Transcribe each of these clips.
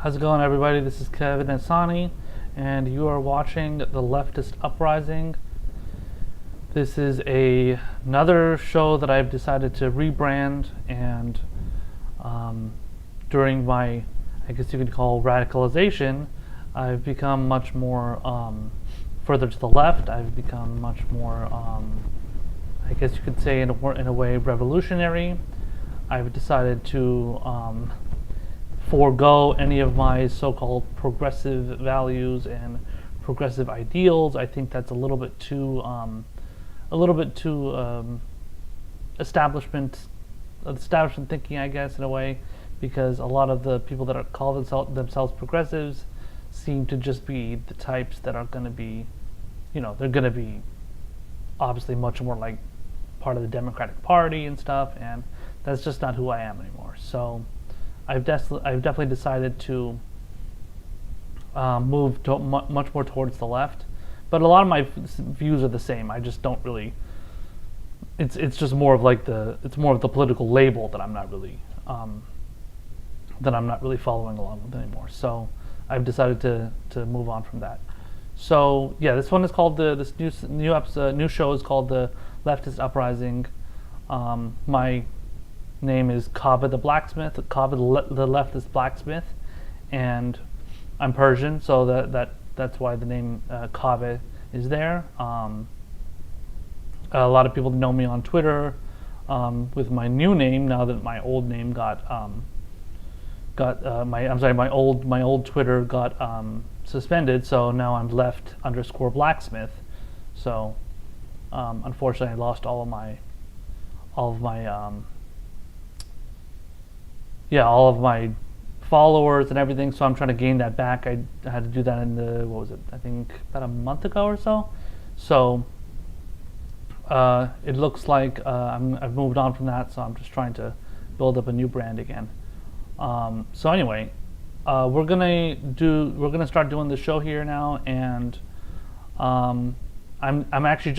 How's it going, everybody? This is Kevin Asani, and you are watching the Leftist Uprising. This is another show that I've decided to rebrand, and during my, I guess you could call radicalization, I've become much more further to the left. I've become much more, I guess you could say, in a way, revolutionary. I've decided to forego any of my so-called progressive values and progressive ideals. I think that's a little bit too establishment thinking, I guess, in a way, because a lot of the people that call themselves progressives seem to just be the types that are going to be, they're going to be obviously much more like part of the Democratic Party and stuff, and that's just not who I am anymore. So I've definitely decided to move to much more towards the left, but a lot of my views are the same. I just don't really. It's just more of like the political label that I'm not really following along with anymore. So I've decided to move on from that. So yeah, this one is called this new show is called the Leftist Uprising. My name is Kaveh the Blacksmith, Kaveh the Leftist Blacksmith, and I'm Persian, so that's why the name Kaveh is there. A lot of people know me on Twitter with my new name now that my old name my old Twitter got suspended, so now I'm Left_Blacksmith. So unfortunately, I lost all of my followers and everything, so I'm trying to gain that back. I had to do that in I think about a month ago or so. So it looks like I've moved on from that, so I'm just trying to build up a new brand again. So anyway, we're gonna start doing the show here now, and I'm actually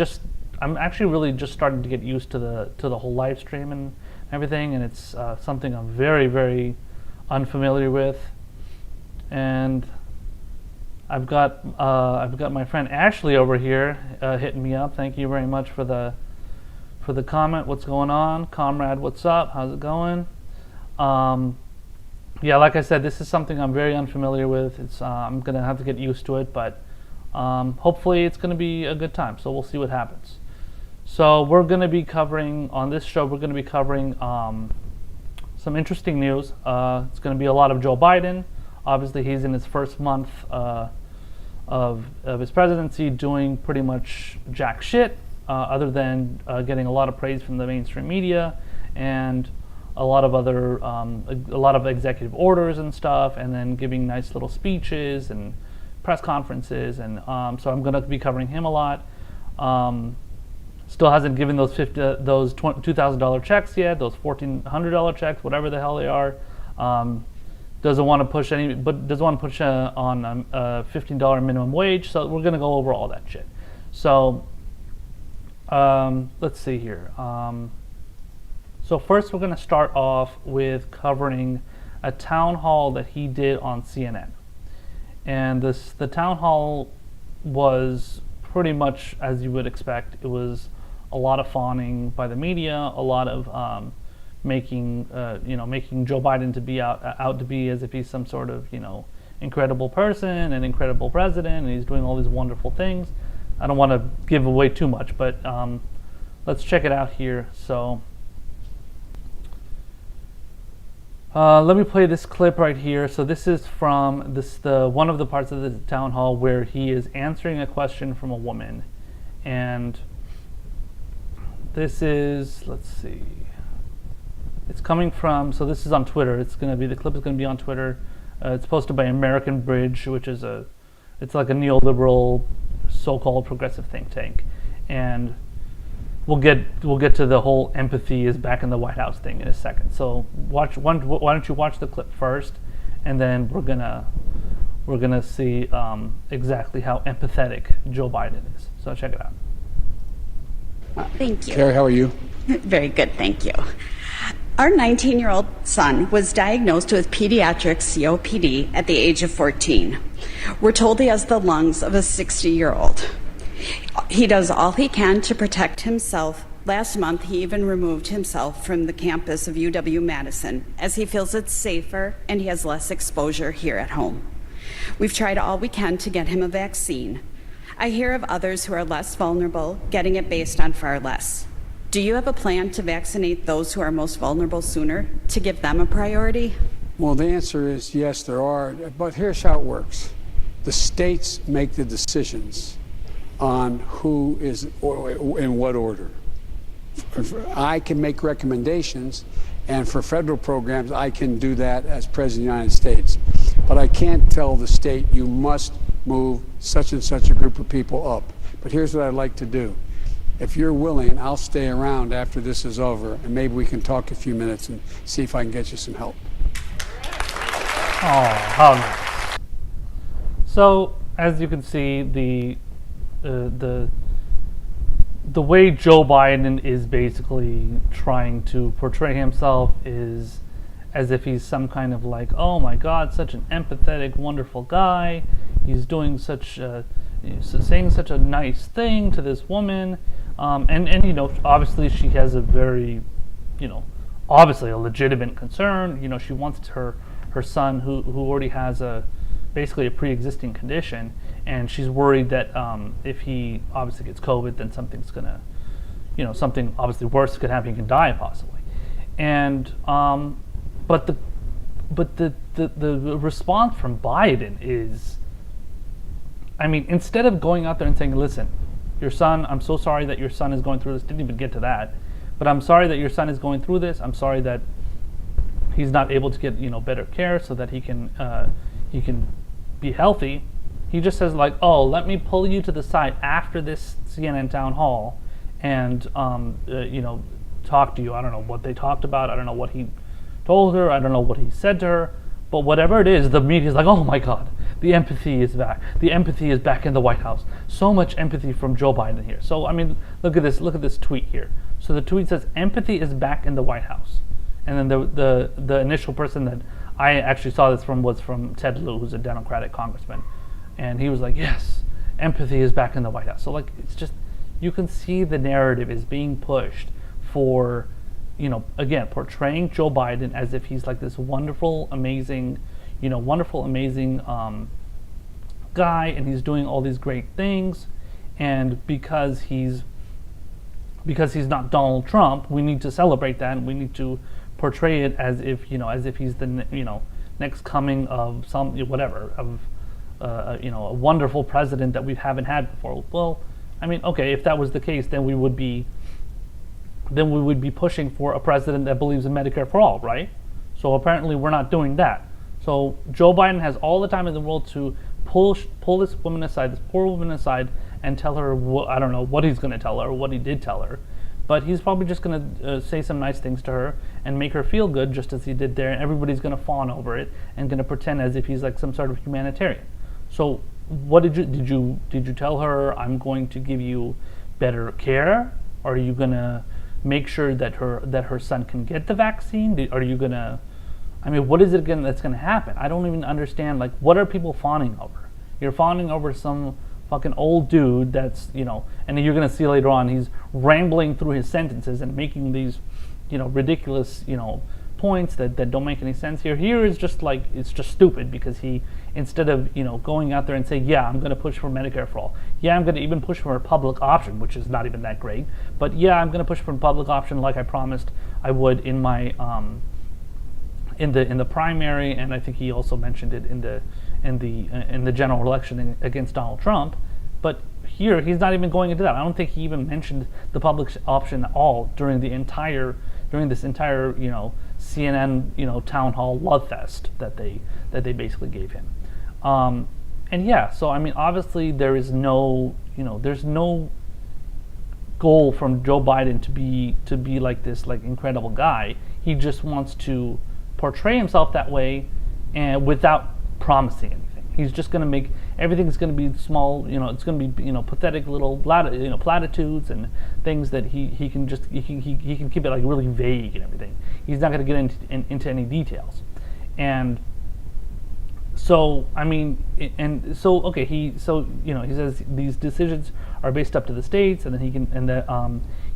really just starting to get used to the whole live stream and everything, and it's something I'm very, very unfamiliar with. And I've got my friend Ashley over here hitting me up. Thank you very much for the comment. What's going on, comrade? What's up? How's it going? Yeah, like I said, this is something I'm very unfamiliar with. It's I'm gonna have to get used to it, but hopefully it's gonna be a good time. So we'll see what happens. So we're going to be covering, on this show, we're going to be covering some interesting news. It's going to be a lot of Joe Biden. Obviously, he's in his first month of his presidency, doing pretty much jack shit, other than getting a lot of praise from the mainstream media and a lot of executive orders and stuff, and then giving nice little speeches and press conferences. And so I'm going to be covering him a lot. Still hasn't given those $2,000 checks yet, those $1,400 checks, whatever the hell they are. Doesn't want to push on a $15 minimum wage. So we're gonna go over all that shit. So let's see here. So first, we're gonna start off with covering a town hall that he did on CNN, and the town hall was pretty much as you would expect. It was a lot of fawning by the media, a lot of making Joe Biden to be out to be as if he's some sort of incredible person, an incredible president, and he's doing all these wonderful things. I don't want to give away too much, but let's check it out here. So let me play this clip right here. So this is from one of the parts of the town hall where he is answering a question from a woman, and this is, let's see, it's coming from, so this is on Twitter. The clip is going to be on Twitter. It's posted by American Bridge, which is it's like a neoliberal, so-called progressive think tank, and we'll get to the whole empathy is back in the White House thing in a second. So why don't you watch the clip first, and then we're gonna see exactly how empathetic Joe Biden is. So check it out. Thank you. Carrie, how are you? Very good, thank you. Our 19-year-old son was diagnosed with pediatric COPD at the age of 14. We're told he has the lungs of a 60-year-old. He does all he can to protect himself. Last month, he even removed himself from the campus of UW-Madison as he feels it's safer and he has less exposure here at home. We've tried all we can to get him a vaccine. I hear of others who are less vulnerable getting it based on far less. Do you have a plan to vaccinate those who are most vulnerable sooner, to give them a priority? Well, the answer is yes, there are, but here's how it works. The states make the decisions on who is in what order. I can make recommendations, and for federal programs, I can do that as President of the United States. But I can't tell the state, you must move such and such a group of people up. But here's what I'd like to do. If you're willing, I'll stay around after this is over, and maybe we can talk a few minutes and see if I can get you some help. Oh, how nice. So, as you can see, the way Joe Biden is basically trying to portray himself is as if he's some kind of like, oh my God, such an empathetic, wonderful guy. He's doing saying such a nice thing to this woman. And you know, obviously she has a very, you know, obviously a legitimate concern. You know, she wants her son who already has basically a pre-existing condition, and she's worried that if he obviously gets COVID, then something's gonna, you know, something obviously worse could happen. He can die possibly. And but the response from Biden is, I mean, instead of going out there and saying, listen, your son, I'm so sorry that your son is going through this. Didn't even get to that. But I'm sorry that your son is going through this. I'm sorry that he's not able to get, you know, better care so that he can be healthy. He just says like, oh, let me pull you to the side after this CNN town hall and, you know, talk to you. I don't know what they talked about. I don't know what he told her. I don't know what he said to her. But whatever it is, the media is like, oh my God, the empathy is back. The empathy is back in the White House. So much empathy from Joe Biden here. So, I mean, look at this tweet here. So the tweet says, empathy is back in the White House. And then the initial person that I actually saw this from was from Ted Lieu, who's a Democratic congressman. And he was like, yes, empathy is back in the White House. So, like, it's just, you can see the narrative is being pushed for, you know, again, portraying Joe Biden as if he's like this wonderful, amazing, you know, guy, and he's doing all these great things. And because he's not Donald Trump, we need to celebrate that, and we need to portray it as if, you know, as if he's the, you know, next coming of some, whatever, of, you know, a wonderful president that we haven't had before. Well, I mean, okay, if that was the case, then we would be pushing for a president that believes in Medicare for all, right? So apparently we're not doing that. So Joe Biden has all the time in the world to pull this woman aside, this poor woman aside, and tell her, I don't know what he's going to tell her or what he did tell her. But he's probably just going to say some nice things to her and make her feel good, just as he did there. And everybody's going to fawn over it and going to pretend as if he's like some sort of humanitarian. So what did you tell her, I'm going to give you better care? Or are you going to make sure that her son can get the vaccine? Are you going to, I mean, what is it again that's going to happen? I don't even understand. Like, what are people fawning over? You're fawning over some fucking old dude that's, you know, and you're going to see later on he's rambling through his sentences and making these, you know, ridiculous, you know, points that don't make any sense here. Here is just like, it's just stupid because he, instead of, you know, going out there and say, yeah, I'm going to push for Medicare for all. Yeah, I'm going to even push for a public option, which is not even that great. But yeah, I'm going to push for a public option like I promised I would in my, in the primary, and I think he also mentioned it in the general election against Donald Trump. But here he's not even going into that. I don't think he even mentioned the public option at all during this entire, you know, CNN, you know, town hall love fest that they basically gave him. And yeah, so I mean, obviously there's no goal from Joe Biden to be like this like incredible guy. He just wants to portray himself that way, and without promising anything. He's just going to make everything's going to be small. It's going to be pathetic little platitudes and things that he can just he can keep it like really vague and everything. He's not going to get into any details, and so okay, he says these decisions are based up to the states, and then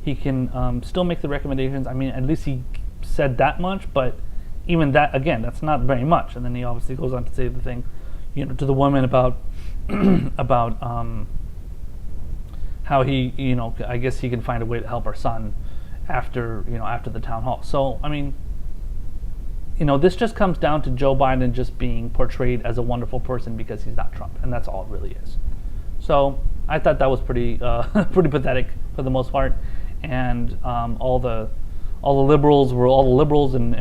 he can still make the recommendations. I mean, at least he said that much, but even that, again, that's not very much. And then he obviously goes on to say the thing, to the woman about about how he, I guess he can find a way to help our son after the town hall. So I mean, this just comes down to Joe Biden just being portrayed as a wonderful person because he's not Trump, and that's all it really is. So I thought that was pretty pretty pathetic for the most part, and all the liberals and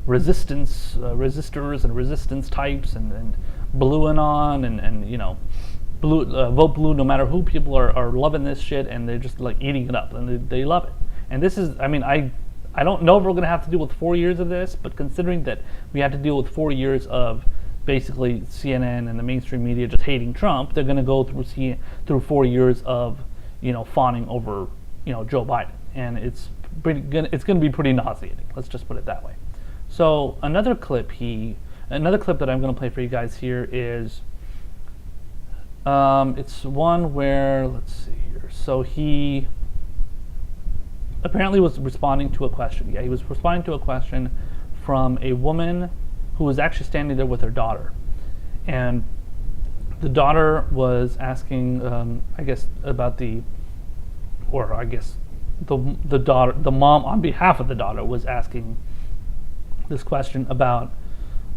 resistors and resistance types and blueing on and blue, vote blue no matter who. People are loving this shit, and they're just like eating it up, and they love it. And this is, I mean, I don't know if we're going to have to deal with 4 years of this, but considering that we have to deal with 4 years of basically CNN and the mainstream media just hating Trump, they're going to go through 4 years of fawning over Joe Biden, and it's going to be pretty nauseating. Let's just put it that way. So another clip that I'm going to play for you guys here is it's one where, let's see here. So he apparently was responding to a question. Yeah, he was responding to a question from a woman who was actually standing there with her daughter, and the daughter was asking, I guess, about the mom on behalf of the daughter was asking this question about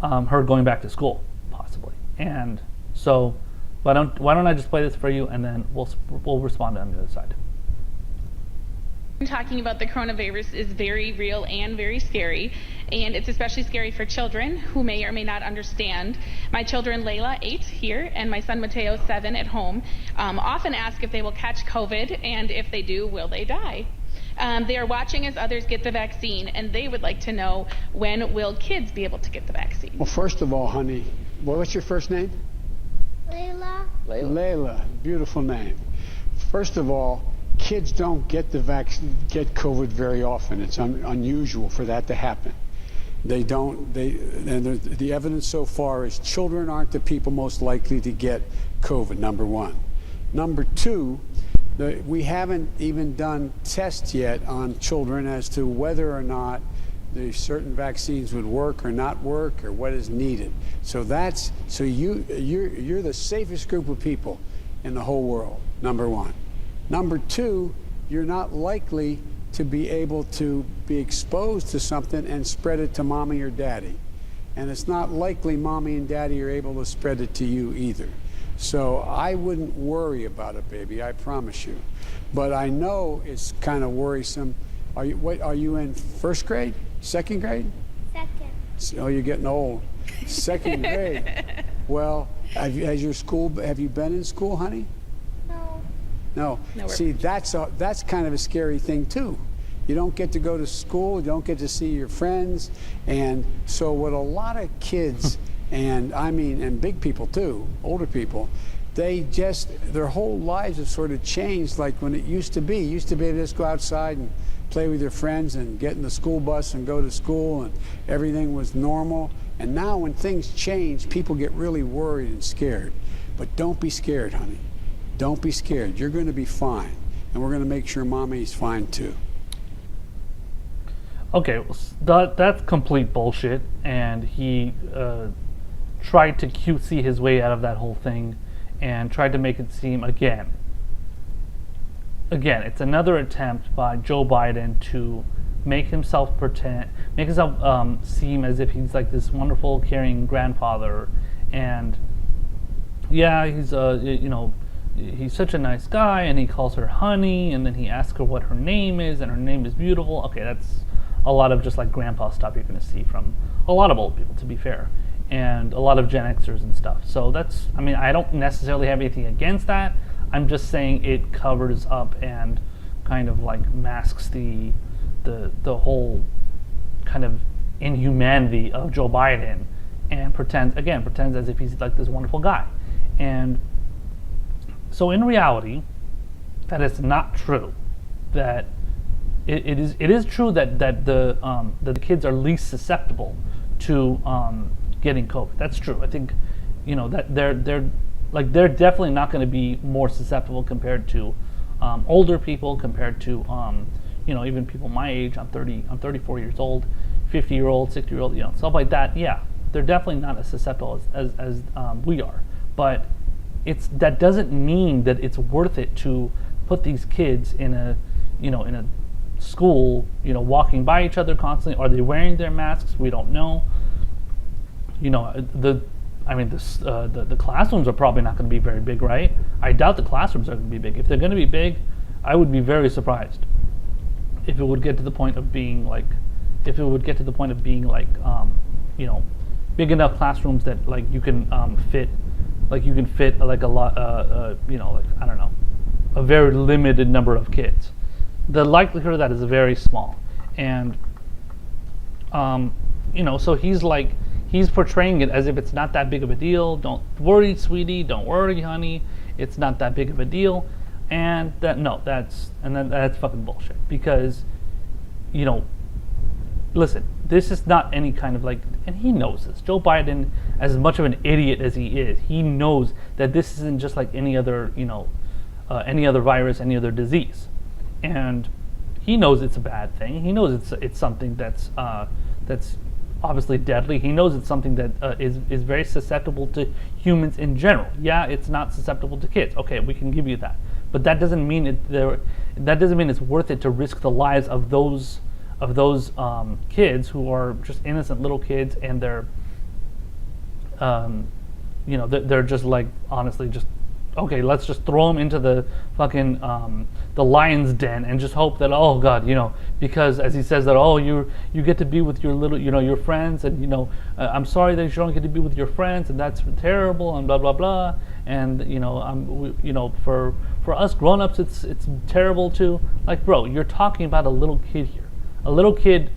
her going back to school, possibly. And so, why don't I just play this for you, and then we'll respond on the other side. Talking about the coronavirus is very real and very scary, and it's especially scary for children who may or may not understand. My children, Layla, 8 here, and my son Mateo, 7 at home, often ask if they will catch COVID, and if they do, will they die? They are watching as others get the vaccine, and they would like to know, when will kids be able to get the vaccine? Well, first of all, honey, what's your first name? Layla. Layla, beautiful name. First of all, kids don't get get COVID very often. It's unusual for that to happen. They don't. And the evidence so far is children aren't the people most likely to get COVID. Number one. Number two, we haven't even done tests yet on children as to whether or not the certain vaccines would work or not work, or what is needed. So you're the safest group of people in the whole world. Number one. Number two, you're not likely to be able to be exposed to something and spread it to mommy or daddy. And it's not likely mommy and daddy are able to spread it to you either. So I wouldn't worry about it, baby, I promise you. But I know it's kind of worrisome. Are you in first grade? Second grade? Second. Oh, you're getting old. Second grade. Well, have you been in school, honey? No. See, that's kind of a scary thing too. You don't get to go to school, you don't get to see your friends, and so what a lot of kids and big people too, older people, their whole lives have sort of changed like when it used to be. You used to be able to just go outside and play with your friends and get in the school bus and go to school, and everything was normal. And now when things change, people get really worried and scared. But don't be scared, honey. Don't be scared. You're going to be fine. And we're going to make sure mommy's fine too. Okay, well, that's complete bullshit. And he tried to cutesy his way out of that whole thing and tried to make it seem, again, it's another attempt by Joe Biden to make himself seem as if he's like this wonderful, caring grandfather. And yeah, he's such a nice guy, and he calls her honey, and then he asks her what her name is, and her name is beautiful. Okay, that's a lot of just like grandpa stuff you're going to see from a lot of old people, to be fair, and a lot of Gen Xers and stuff. So I don't necessarily have anything against that. I'm just saying it covers up and kind of like masks the whole kind of inhumanity of Joe Biden, and pretends as if he's like this wonderful guy. And so in reality, that is not true. That it is true that the kids are least susceptible to getting COVID. That's true. I think, that they're definitely not going to be more susceptible compared to older people, compared to even people my age. I'm 34 years old, 50-year-old, 60-year-old, stuff like that. Yeah, they're definitely not as susceptible as we are. But that doesn't mean that it's worth it to put these kids in a school, walking by each other constantly. Are they wearing their masks? We don't know. The classrooms are probably not going to be very big, right? I doubt the classrooms are going to be big. If they're going to be big, I would be very surprised if it would get to the point of being big enough classrooms that you can fit like a lot, I don't know, a very limited number of kids. The likelihood of that is very small, and so he's portraying it as if it's not that big of a deal. Don't worry, sweetie. Don't worry, honey. It's not that big of a deal, and that's fucking bullshit. Because, listen, this is not any kind of and he knows this. Joe Biden, as much of an idiot as he is, he knows that this isn't just like any other virus, any other disease, and he knows it's a bad thing. He knows it's something that's obviously deadly. He knows it's something that is very susceptible to humans in general. Yeah, it's not susceptible to kids. Okay, we can give you that, but that doesn't mean it's worth it to risk the lives of those kids who are just innocent little kids, and they're just honestly just, okay, let's just throw them into the fucking the lion's den and just hope that, oh God, because as he says that, oh, you get to be with your little, your friends, and I'm sorry that you don't get to be with your friends, and that's terrible, and blah blah blah, and for us grown-ups it's terrible too. Bro, you're talking about a little kid here. A little kid,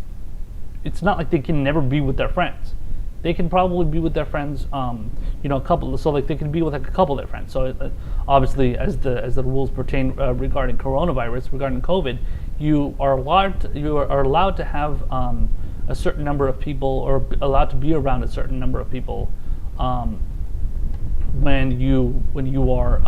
it's not like they can never be with their friends. They can probably be with their friends, a couple. So they can be with a couple of their friends. So obviously, as the rules pertain regarding coronavirus, regarding COVID, you are allowed to have a certain number of people, or allowed to be around a certain number of people when you are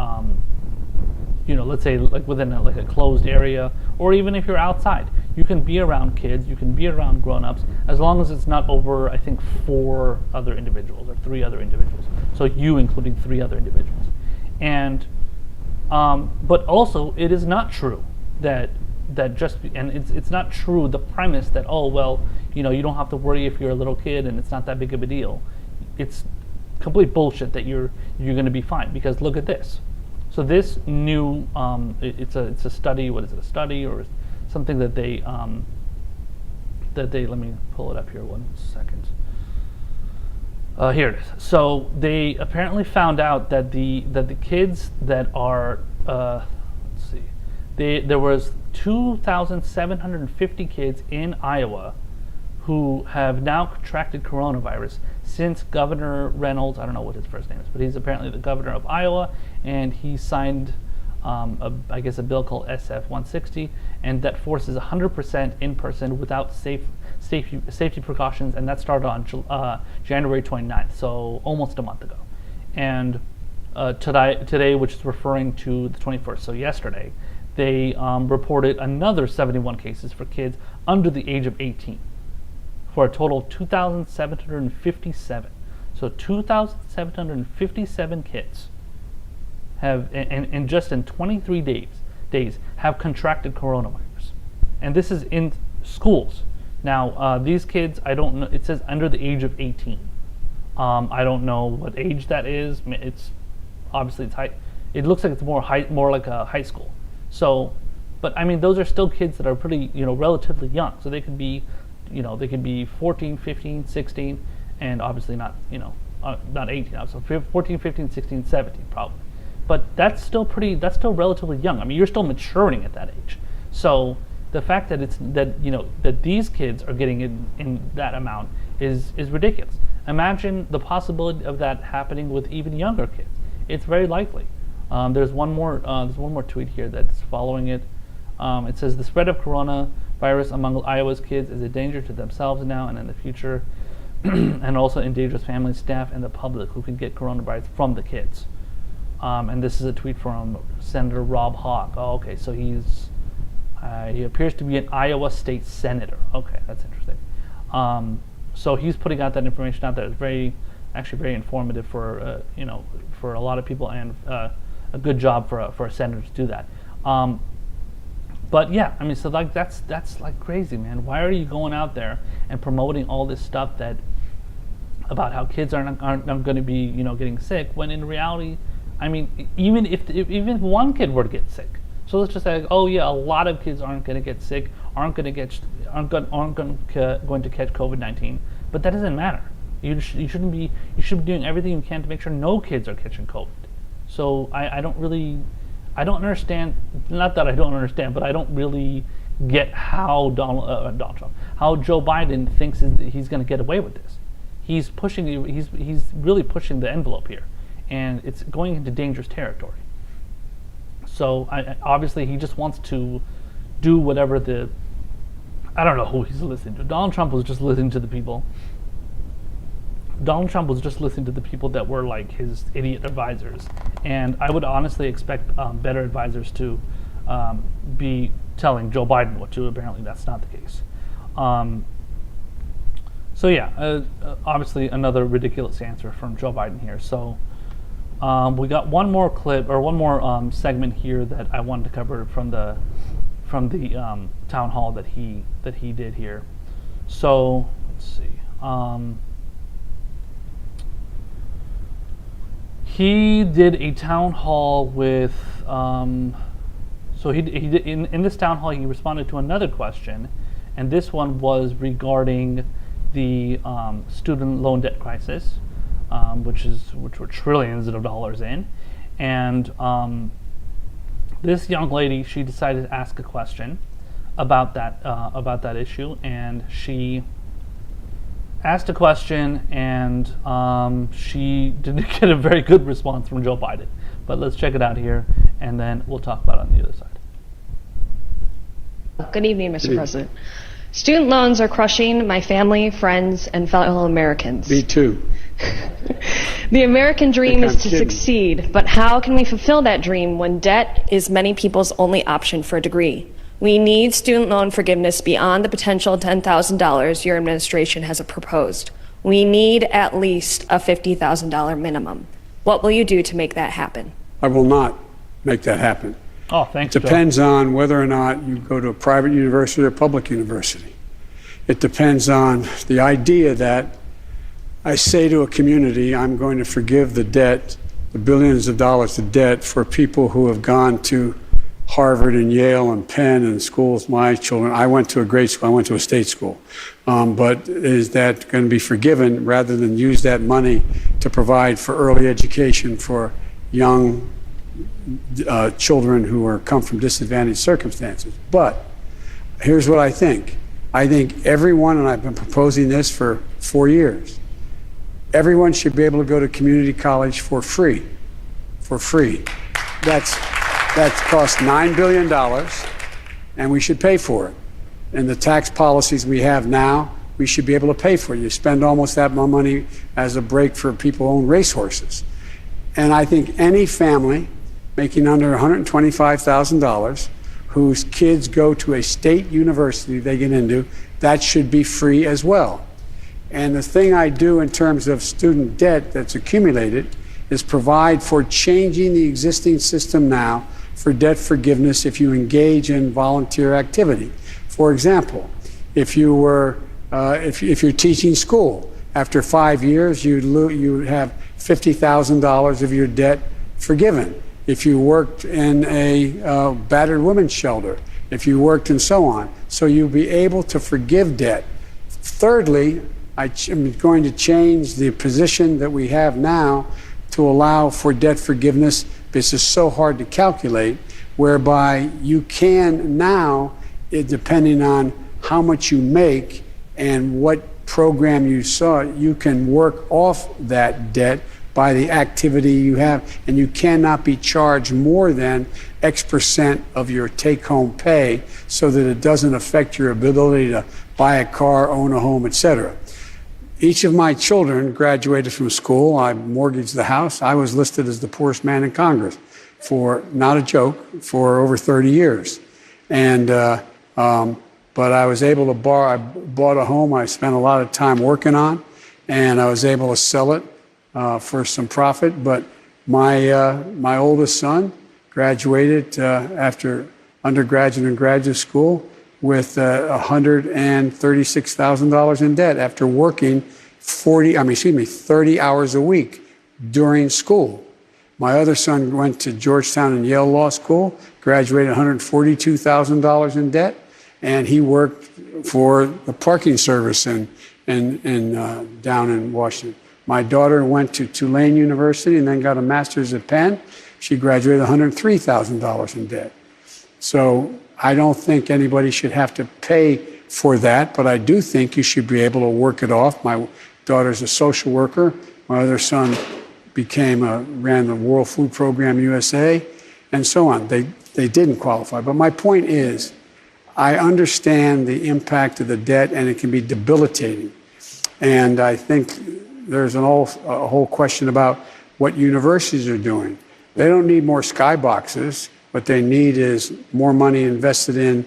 let's say within a closed area, or even if you're outside, you can be around kids, you can be around grown-ups, as long as it's not over, I think, 4 other individuals or 3 other individuals. So you including 3 other individuals. And but also, it is not true that it's not true, the premise that, oh well, you don't have to worry if you're a little kid and it's not that big of a deal. It's complete bullshit that you're going to be fine, because look at this. So this new, it's a study. What is it? A study or something that they let me pull it up here 1 second. Here it is. So they apparently found out that the kids that are let's see, there was 2,750 kids in Iowa who have now contracted coronavirus since Governor Reynolds, I don't know what his first name is, but he's apparently the governor of Iowa, and he signed I guess a bill called SF 160, and that forces 100% in person without safety precautions, and that started on January 29th, so almost a month ago. And today, which is referring to the 21st, so yesterday, they reported another 71 cases for kids under the age of 18, for a total of 2,757. So 2,757 kids have, and just in 23 days, have contracted coronavirus. And this is in schools. Now, these kids, I don't know, it says under the age of 18. I don't know what age that is. It's obviously, it's high. It looks like it's more like a high school. So, but I mean, those are still kids that are pretty, relatively young. So they could be, they could be 14, 15, 16, and obviously not 18. So 14, 15, 16, 17 probably. But that's still relatively young. I mean, you're still maturing at that age. So the fact that that these kids are getting in that amount is ridiculous. Imagine the possibility of that happening with even younger kids. it's very likely. There's one more tweet here that's following it. It says the spread of coronavirus among Iowa's kids is a danger to themselves now and in the future, and also endangers families, staff, and the public who can get coronavirus from the kids. And this is a tweet from Senator Rob Hogg. Oh, okay, so he appears to be an Iowa state senator. Okay, that's interesting. So he's putting out that information out there. It's actually very informative for for a lot of people, and a good job for a senator to do that. But yeah, I mean, so like that's like crazy, man. Why are you going out there and promoting all this stuff about how kids aren't going to be getting sick, when in reality, I mean, even if one kid were to get sick, so let's just say, oh yeah, a lot of kids aren't going to get sick, aren't going to catch COVID-19, but that doesn't matter. You should be doing everything you can to make sure no kids are catching COVID. So I don't understand. Not that I don't understand, but I don't really get how Donald Trump, how Joe Biden thinks he's going to get away with this. He's really pushing the envelope here, and it's going into dangerous territory. So obviously he just wants to do whatever I don't know who he's listening to. Donald Trump was just listening to the people. Donald Trump was just listening to the people that were like his idiot advisors, and I would honestly expect better advisors to be telling Joe Biden what to do. Apparently that's not the case. So yeah, obviously another ridiculous answer from Joe Biden here. So we got one more clip, or one more segment here that I wanted to cover from the town hall that he did here. So let's see. He did a town hall with. So he did, in this town hall he responded to another question, and this one was regarding the student loan debt crisis, which were trillions of dollars in, and this young lady, she decided to ask a question about that issue, and she asked a question, and she didn't get a very good response from Joe Biden. But let's check it out here, and then we'll talk about it on the other side. Good evening, Mr. President. Student loans are crushing my family, friends, and fellow Americans. Me too. The American dream is to kidding. succeed, but how can we fulfill that dream when debt is many people's only option for a degree? We need student loan forgiveness beyond the potential $10,000 your administration has proposed. We need at least a $50,000 minimum. What will you do to make that happen? I will not make that happen. Oh, thanks, It depends on whether or not you go to a private university or a public university. It depends on the idea that I say to a community, I'm going to forgive the debt, the billions of dollars of debt for people who have gone to Harvard and Yale and Penn and schools. My children, I went to a great school, I went to a state school. But is that going to be forgiven rather than use that money to provide for early education for young children who come from disadvantaged circumstances? But here's what I think. I think everyone, and I've been proposing this for 4 years, everyone should be able to go to community college for free. For free. That costs $9 billion, and we should pay for it. And the tax policies we have now, we should be able to pay for it. You spend almost that much money as a break for people who own racehorses. And I think any family making under $125,000 whose kids go to a state university they get into, that should be free as well. And the thing I do in terms of student debt that's accumulated is provide for changing the existing system now for debt forgiveness if you engage in volunteer activity. For example, if you're teaching school, after 5 years you have $50,000 of your debt forgiven. If you worked in a battered women's shelter, if you worked and so on, so you'll be able to forgive debt. Thirdly, I'm going to change the position that we have now to allow for debt forgiveness. This is so hard to calculate, whereby you can now, depending on how much you make and what program you saw, you can work off that debt by the activity you have, and you cannot be charged more than X% of your take-home pay so that it doesn't affect your ability to buy a car, own a home, etc. Each of my children graduated from school. I mortgaged the house. I was listed as the poorest man in Congress for, not a joke, for over 30 years. And, but I was able to borrow, I bought a home I spent a lot of time working on, and I was able to sell it for some profit. But my oldest son graduated after undergraduate and graduate school with $136,000 in debt after working 30 hours a week during school. My other son went to Georgetown and Yale Law School, graduated $142,000 in debt, and he worked for the parking service down in Washington. My daughter went to Tulane University and then got a master's at Penn. She graduated $103,000 in debt. So I don't think anybody should have to pay for that, but I do think you should be able to work it off. My daughter's a social worker. My other son ran the World Food Program USA, and so on. They didn't qualify. But my point is, I understand the impact of the debt, and it can be debilitating. And I think there's a whole question about what universities are doing. They don't need more skyboxes. What they need is more money invested in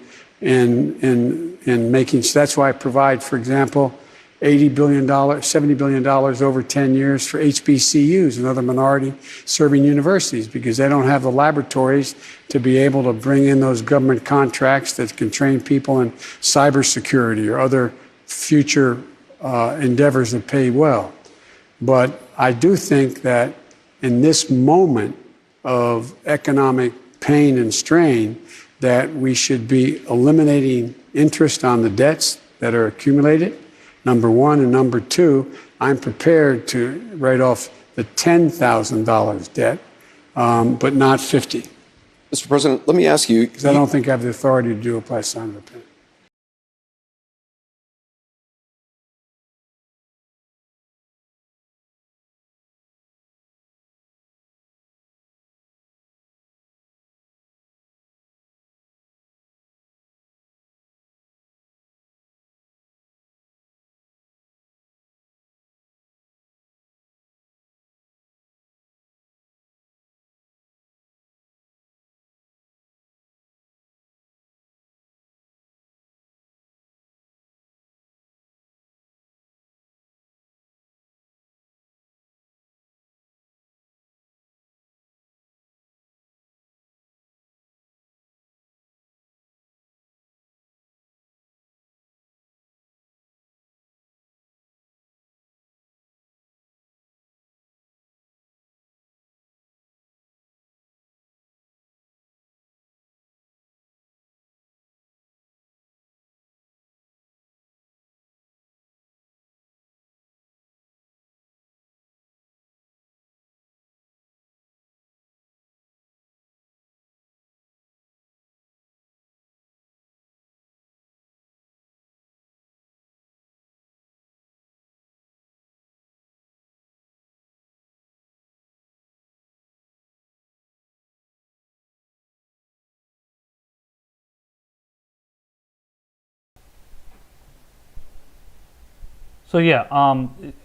making. So that's why I provide, for example, $80 billion, $70 billion over 10 years for HBCUs and other minority-serving universities, because they don't have the laboratories to be able to bring in those government contracts that can train people in cybersecurity or other future endeavors that pay well. But I do think that in this moment of economic pain and strain, that we should be eliminating interest on the debts that are accumulated, number one. And number two, I'm prepared to write off the $10,000 debt, but not 50. Mr. President, let me ask you. Because I don't think I have the authority to do it by signing a pen. So yeah,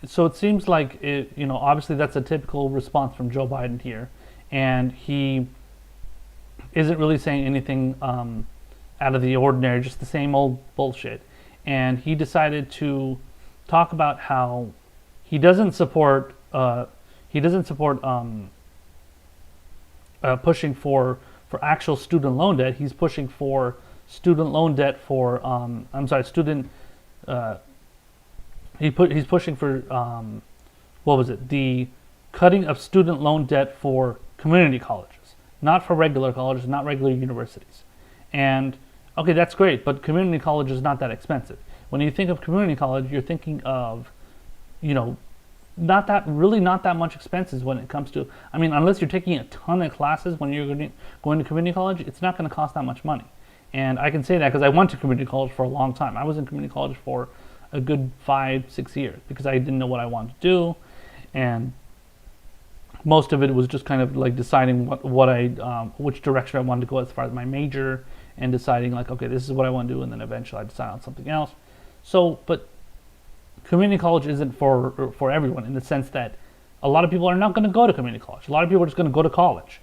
so it seems like obviously that's a typical response from Joe Biden here, and he isn't really saying anything out of the ordinary, just the same old bullshit. And he decided to talk about how he doesn't support pushing for actual student loan debt. He's pushing for student loan debt for he's pushing for the cutting of student loan debt for community colleges, not for regular colleges, not regular universities. And okay, that's great, but community college is not that expensive. When you think of community college, you're thinking of, not that much expenses when it comes to, unless you're taking a ton of classes when you're going to community college, it's not going to cost that much money. And I can say that because I went to community college for a long time. I was in community college for a good 5-6 years because I didn't know what I wanted to do. And most of it was just kind of like deciding which direction I wanted to go as far as my major, and deciding like, okay, this is what I want to do, and then eventually I decide on something else. So, but community college isn't for everyone, in the sense that a lot of people are not going to go to community college. A lot of people are just going to go to college.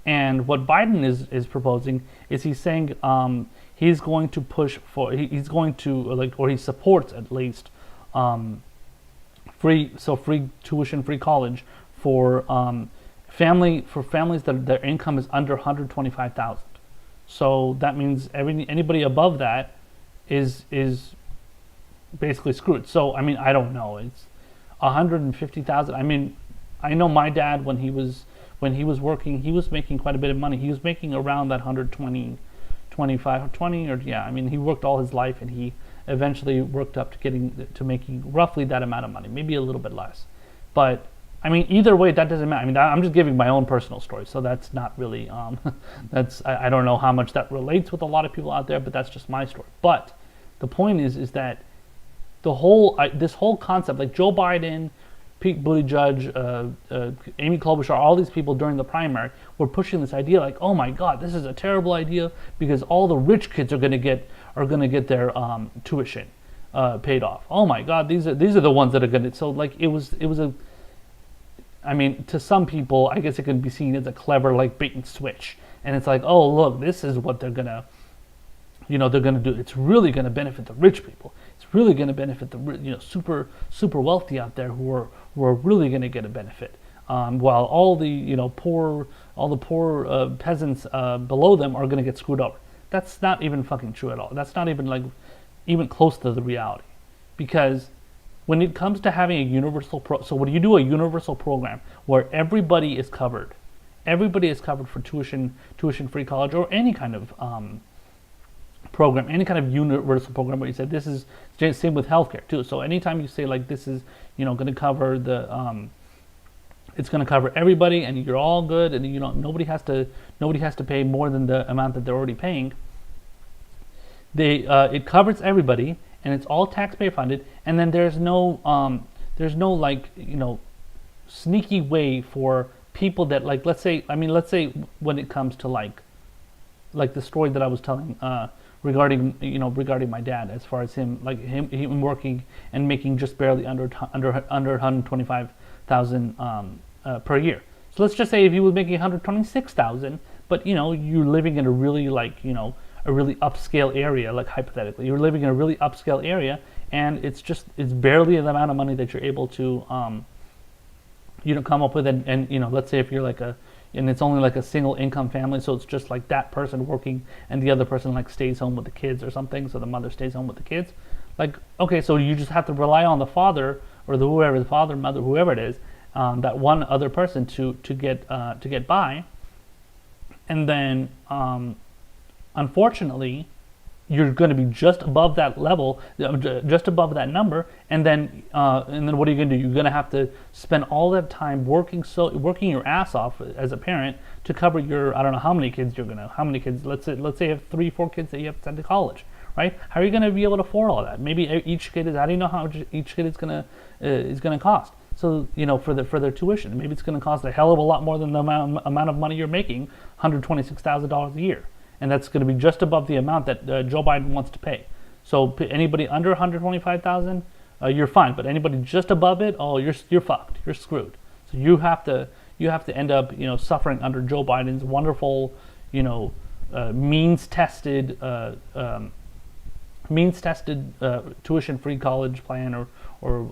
And what Biden is proposing is he's saying he's going to push for, he's going to or he supports at least free tuition, free college for families that their income is under 125,000. So that means anybody above that is basically screwed. So I mean, I don't know. It's 150,000. I mean, I know my dad, when he was working, he was making quite a bit of money. He was making around that 120, 25, 20, or yeah. I mean, he worked all his life, and he eventually worked up to making roughly that amount of money, maybe a little bit less. But I mean, either way, that doesn't matter. I mean, I'm just giving my own personal story, so that's not really I don't know how much that relates with a lot of people out there, but that's just my story. But the point is that this whole concept, like Joe Biden, Pete Buttigieg, Amy Klobuchar, all these people during the primary were pushing this idea like, oh my God, this is a terrible idea because all the rich kids are going to get their tuition paid off. Oh my God, these are the ones that are going to. So like it was a. I mean, to some people, I guess it can be seen as a clever like bait and switch, and it's like, oh look, this is what they're gonna do. It's really gonna benefit the rich people. It's really gonna benefit the super wealthy out there who are really gonna get a benefit, while all the poor peasants below them are gonna get screwed over. That's not even fucking true at all. That's not even close to the reality, because when it comes to having a universal so when you do a universal program where everybody is covered for tuition free college, or any kind of program, any kind of universal program where you said this is same with healthcare too. So anytime you say like this is going to cover it's going to cover everybody, and you're all good, and nobody has to pay more than the amount that they're already paying. It covers everybody, and it's all taxpayer funded, and then there's no like sneaky way for people that, like, let's say when it comes to like the story that I was telling regarding my dad, as far as him working and making just barely under 125,000 per year. So let's just say if he was making 126,000, but you're living in a really a really upscale area, like hypothetically, you're living in a really upscale area, and it's barely the amount of money that you're able to come up with, and let's say if you're and it's only like a single income family, so it's just like that person working and the other person like stays home with the kids or something, so the mother stays home with the kids. Like, okay, so you just have to rely on the father or the father, mother, whoever it is, that one other person to get by, and then unfortunately, you're going to be just above that level, just above that number, and then what are you going to do? You're going to have to spend all that time working your ass off as a parent to cover your, I don't know how many kids. Let's say you have 3-4 kids that you have to send to college, right? How are you going to be able to afford all that? Maybe each kid is. How do you know how much each kid is going to cost? So for their tuition, maybe it's going to cost a hell of a lot more than the amount of money you're making, $126,000 a year. And that's going to be just above the amount that Joe Biden wants to pay. So anybody under 125,000, you're fine. But anybody just above it, oh, you're fucked. You're screwed. So you have to end up suffering under Joe Biden's wonderful means-tested tuition-free college plan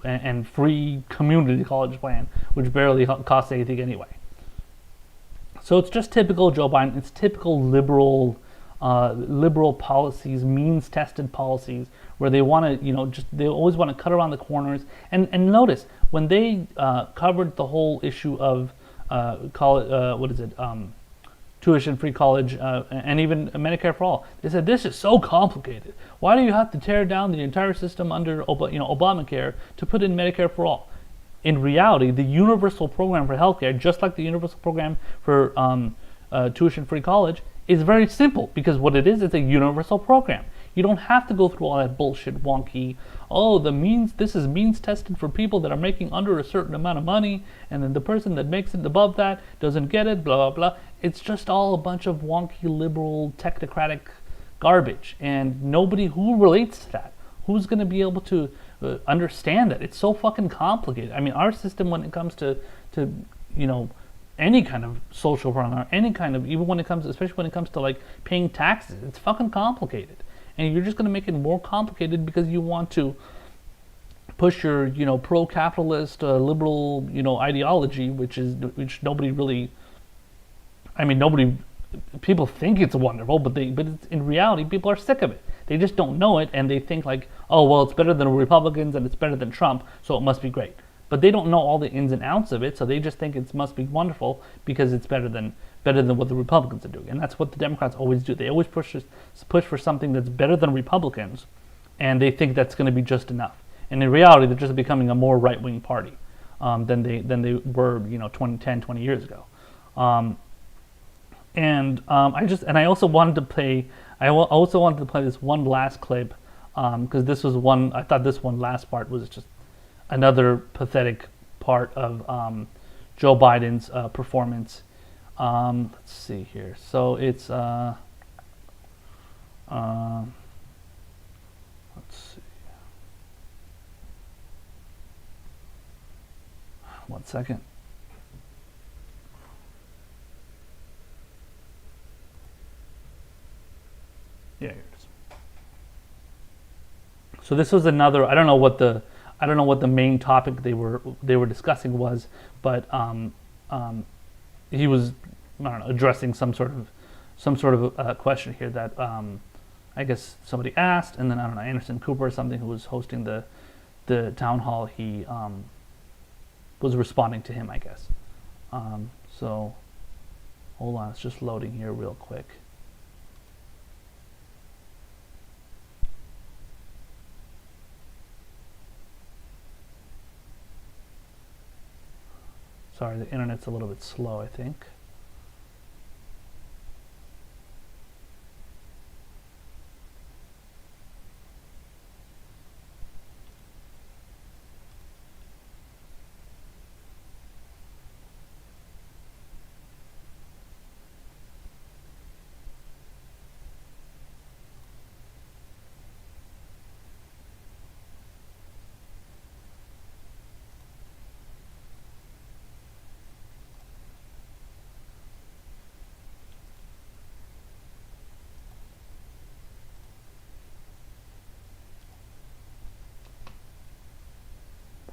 and free community college plan, which barely costs anything anyway. So it's just typical Joe Biden. It's typical liberal policies, means-tested policies, where they want to, they always want to cut around the corners. And notice when they covered the whole issue of tuition-free college and even Medicare for all, they said this is so complicated. Why do you have to tear down the entire system under Obamacare to put in Medicare for all? In reality, the universal program for healthcare, just like the universal program for tuition-free college, is very simple, because what it is, it's a universal program. You don't have to go through all that bullshit, wonky oh, this is means tested for people that are making under a certain amount of money, and then the person that makes it above that doesn't get it, blah, blah, blah. It's just all a bunch of wonky, liberal, technocratic garbage, and nobody who relates to that, who's going to be able to understand that? It's so fucking complicated. I mean, our system, when it comes to any kind of social program, any kind of, even when it comes, especially when it comes to like paying taxes, it's fucking complicated. And you're just going to make it more complicated because you want to push your, pro-capitalist, liberal, ideology, which nobody really, I mean, people think it's wonderful, but in reality, people are sick of it. They just don't know it, and they think like, oh, well, it's better than Republicans and it's better than Trump, so it must be great. But they don't know all the ins and outs of it, so they just think it must be wonderful because it's better than what the Republicans are doing. And that's what the Democrats always do. They always push for something that's better than Republicans, and they think that's going to be just enough. And in reality, they're just becoming a more right-wing party than they were, 20 years ago. I also wanted to play this one last clip because this was one. I thought this one last part was just another pathetic part of Joe Biden's performance. Let's see here. So it's let's see. One second. Yeah, here it is. So this was another. I don't know what the main topic they were discussing was, but he was, I don't know, addressing some sort of question here that I guess somebody asked, and then I don't know, Anderson Cooper or something, who was hosting the town hall, he was responding to him, I guess. So hold on, it's just loading here real quick. Sorry, the internet's a little bit slow, I think.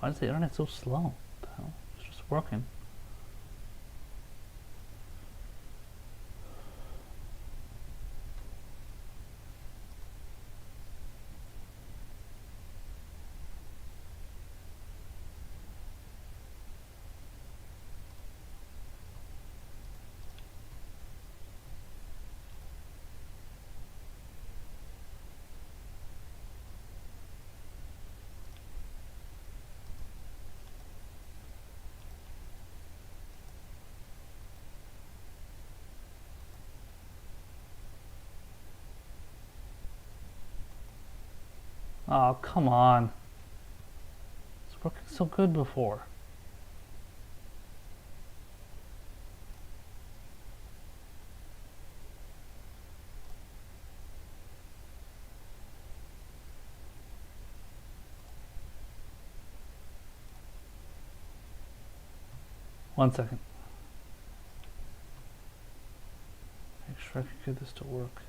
Why is the internet so slow? What the hell? It's just working. Oh, come on. It's working so good before. One second. Make sure I can get this to work.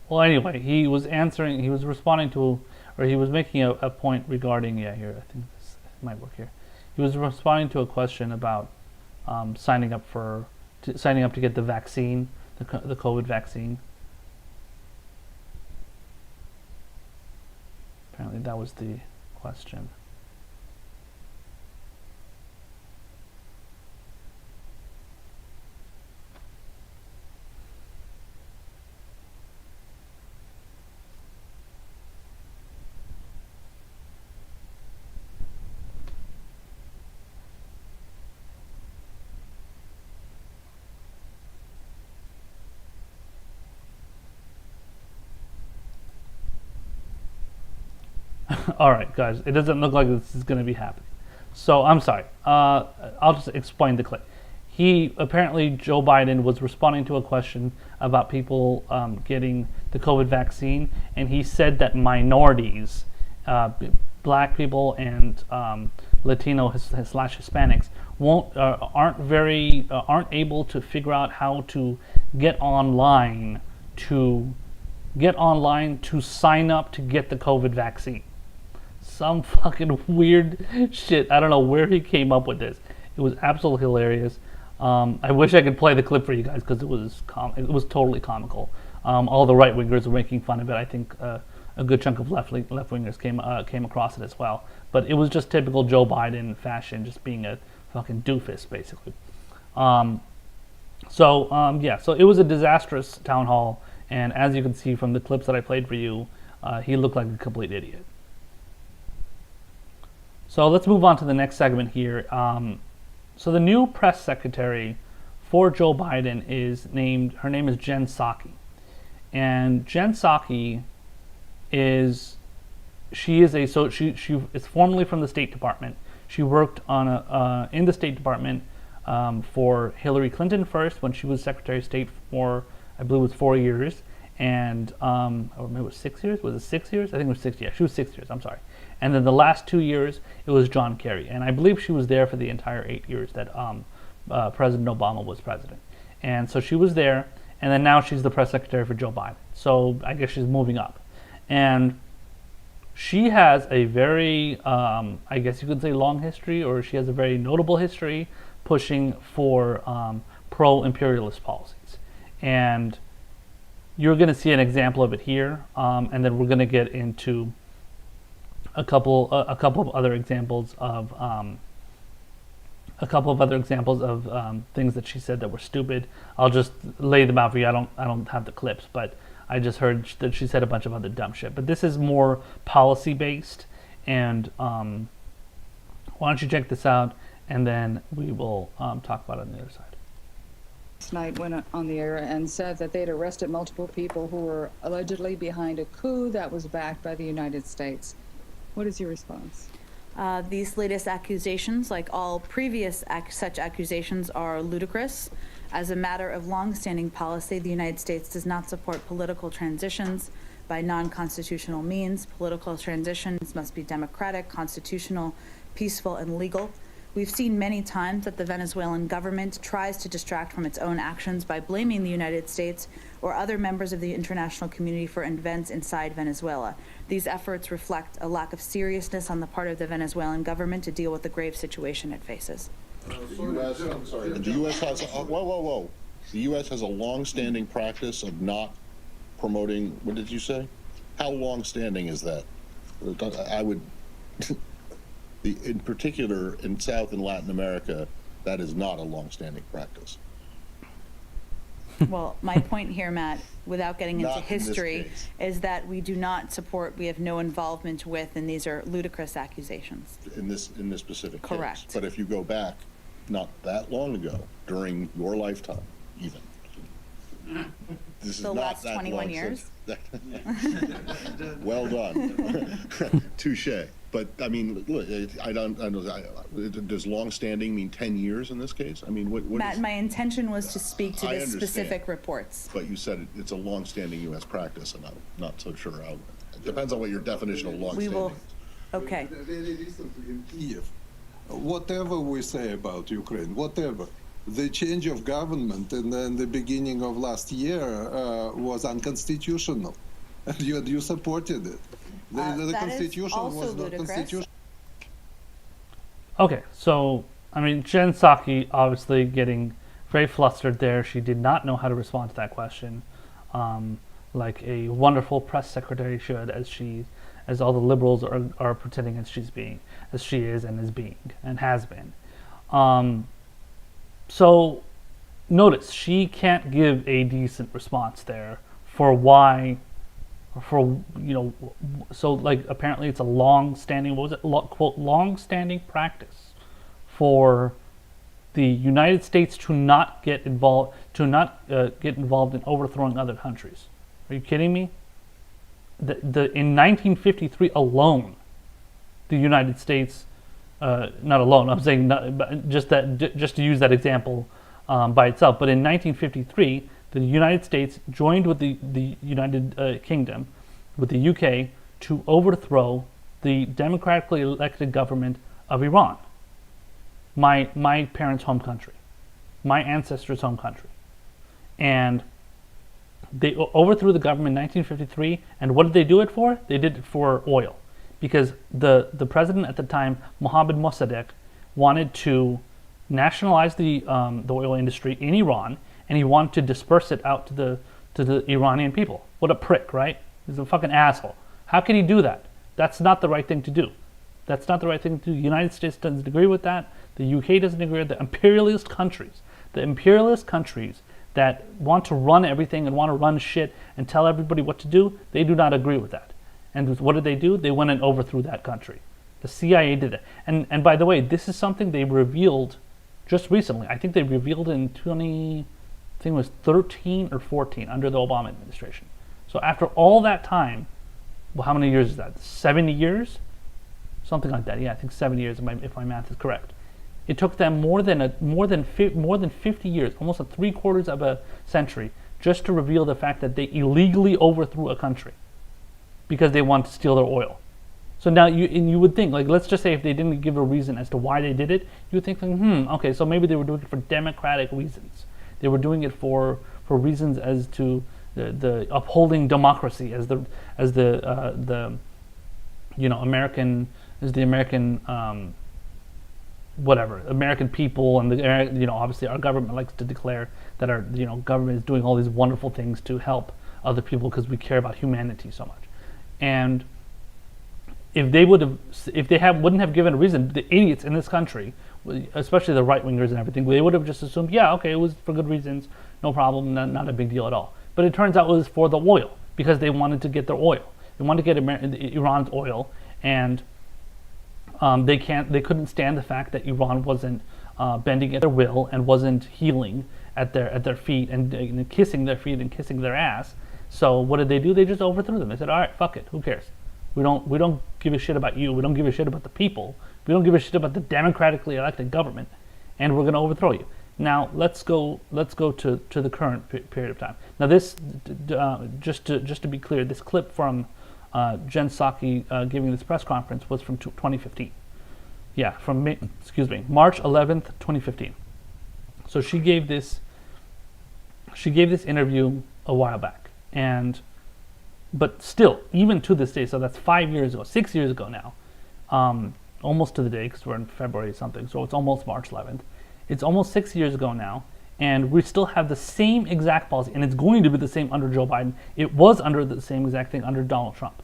Well, anyway, he was responding to, or he was making a point regarding, yeah, here, I think this might work here. He was responding to a question about signing up to get the vaccine, the COVID vaccine. Apparently that was the question. All right, guys, it doesn't look like this is going to be happening. So I'm sorry. I'll just explain the clip. Apparently Joe Biden was responding to a question about people getting the COVID vaccine, and he said that minorities, black people and Latino slash Hispanics, aren't able to figure out how to get online to sign up to get the COVID vaccine. Some fucking weird shit. I don't know where he came up with this. It was absolutely hilarious. I wish I could play the clip for you guys because it was totally comical. All the right wingers were making fun of it. I think a good chunk of left wingers came across it as well. But it was just typical Joe Biden fashion, just being a fucking doofus basically. So it was a disastrous town hall, and as you can see from the clips that I played for you, he looked like a complete idiot. So let's move on to the next segment here. So the new press secretary for Joe Biden her name is Jen Psaki. And Jen Psaki is formerly from the State Department. She worked in the State Department for Hillary Clinton first when she was Secretary of State for, I believe it was 4 years, and or maybe it was 6 years. Was it 6 years? I think it was 6 years. She was 6 years. I'm sorry. And then the last 2 years, it was John Kerry. And I believe she was there for the entire 8 years that President Obama was president. And so she was there, and then now she's the press secretary for Joe Biden. So I guess she's moving up. And she has a very, I guess you could say long history, or she has a very notable history pushing for pro-imperialist policies. And you're going to see an example of it here, and then we're going to get into a couple of other examples of things that she said that were stupid. I'll just lay them out for you. I don't have the clips, but I just heard that she said a bunch of other dumb shit. But this is more policy based, and why don't you check this out, and then we will talk about it on the other side. Last night went on the air and said that they'd arrested multiple people who were allegedly behind a coup that was backed by the United States. What is your response? These latest accusations, like all previous such accusations, are ludicrous. As a matter of long-standing policy, the United States does not support political transitions by non-constitutional means. Political transitions must be democratic, constitutional, peaceful, and legal. We've seen many times that the Venezuelan government tries to distract from its own actions by blaming the United States or other members of the international community for events inside Venezuela. These efforts reflect a lack of seriousness on the part of the Venezuelan government to deal with the grave situation it faces. The U.S. has The U.S. has a long-standing practice of not promoting. What did you say? How long-standing is that? I would. In particular, in South and Latin America, that is not a long-standing practice. Well, my point here, Matt, without getting into Not in this history, case. is that we do not support, we have no involvement with, and these are ludicrous accusations. In this specific case. Correct. But if you go back, not that long ago, during your lifetime, even. This is The not last that 21 long years? since- Well done. Touche. But I mean, look, I don't. Does long-standing mean 10 years in this case? I mean, what Matt, is, my intention was to speak to I the understand. specific reports. But you said it's a long-standing U.S. practice, and I'm not so sure how. It depends on what your definition of We long-standing will, is. okay. Very recently in Kiev, whatever we say about Ukraine, whatever, the change of government in the beginning of last year was unconstitutional. And you supported it. The That is Constitution also was not ludicrous. constitutional. Okay, so, I mean, Jen Psaki obviously getting very flustered there. She did not know how to respond to that question, like a wonderful press secretary should, as all the liberals are pretending as she is and is being and has been. So, notice she can't give a decent response there for why. So like apparently it's a long-standing, quote, long-standing practice for the United States to not get involved in overthrowing other countries. Are you kidding me? In 1953 alone, the United States, not alone, I'm saying but just to use that example by itself, but in 1953, the United States joined with the United Kingdom, with the UK, to overthrow the democratically elected government of Iran, my parents' home country, my ancestors' home country. And they overthrew the government in 1953, and what did they do it for? They did it for oil, because the president at the time, Mohammad Mossadegh, wanted to nationalize the oil industry in Iran, and he wanted to disperse it out to the Iranian people. What a prick, right? He's a fucking asshole. How can he do that? That's not the right thing to do. That's not the right thing to do. The United States doesn't agree with that. The UK doesn't agree with the imperialist countries that want to run everything and want to run shit and tell everybody what to do, they do not agree with that. And what did they do? They went and overthrew that country. The CIA did it. And by the way, this is something they revealed just recently. I think they revealed in 2013 or 14 under the Obama administration. So after all that time, well, how many years is that? 70 years? Something like that. Yeah, I think 70 years if my math is correct. It took them more than 50 years, almost 3/4 of a century, just to reveal the fact that they illegally overthrew a country because they wanted to steal their oil. So now you would think, like, let's just say if they didn't give a reason as to why they did it, you would think, like, okay, so maybe they were doing it for democratic reasons. They were doing it for reasons as to the upholding democracy as the American whatever, American people, and obviously our government likes to declare that our government is doing all these wonderful things to help other people because we care about humanity so much. And if they wouldn't have given a reason, the idiots in this country, especially the right wingers and everything, they would have just assumed, yeah, okay, it was for good reasons, no problem, not a big deal at all. But it turns out it was for the oil, because they wanted to get their oil. They wanted to get Iran's oil, and they couldn't stand the fact that Iran wasn't bending at their will and wasn't healing at their feet and kissing their feet and kissing their ass. So what did they do? They just overthrew them. They said, all right, fuck it, who cares? We don't give a shit about you. We don't give a shit about the people. We don't give a shit about the democratically elected government, and we're going to overthrow you. Now let's go to the current period of time. Now this, just to be clear, this clip from Jen Psaki giving this press conference was from 2015. Yeah, from March 11th, 2015. So she gave this interview a while back, but still, even to this day, so that's 6 years ago now, almost to the day, because we're in February something, so it's almost March 11th. It's almost 6 years ago now, and we still have the same exact policy, and it's going to be the same under Joe Biden. It was under the same exact thing under Donald Trump,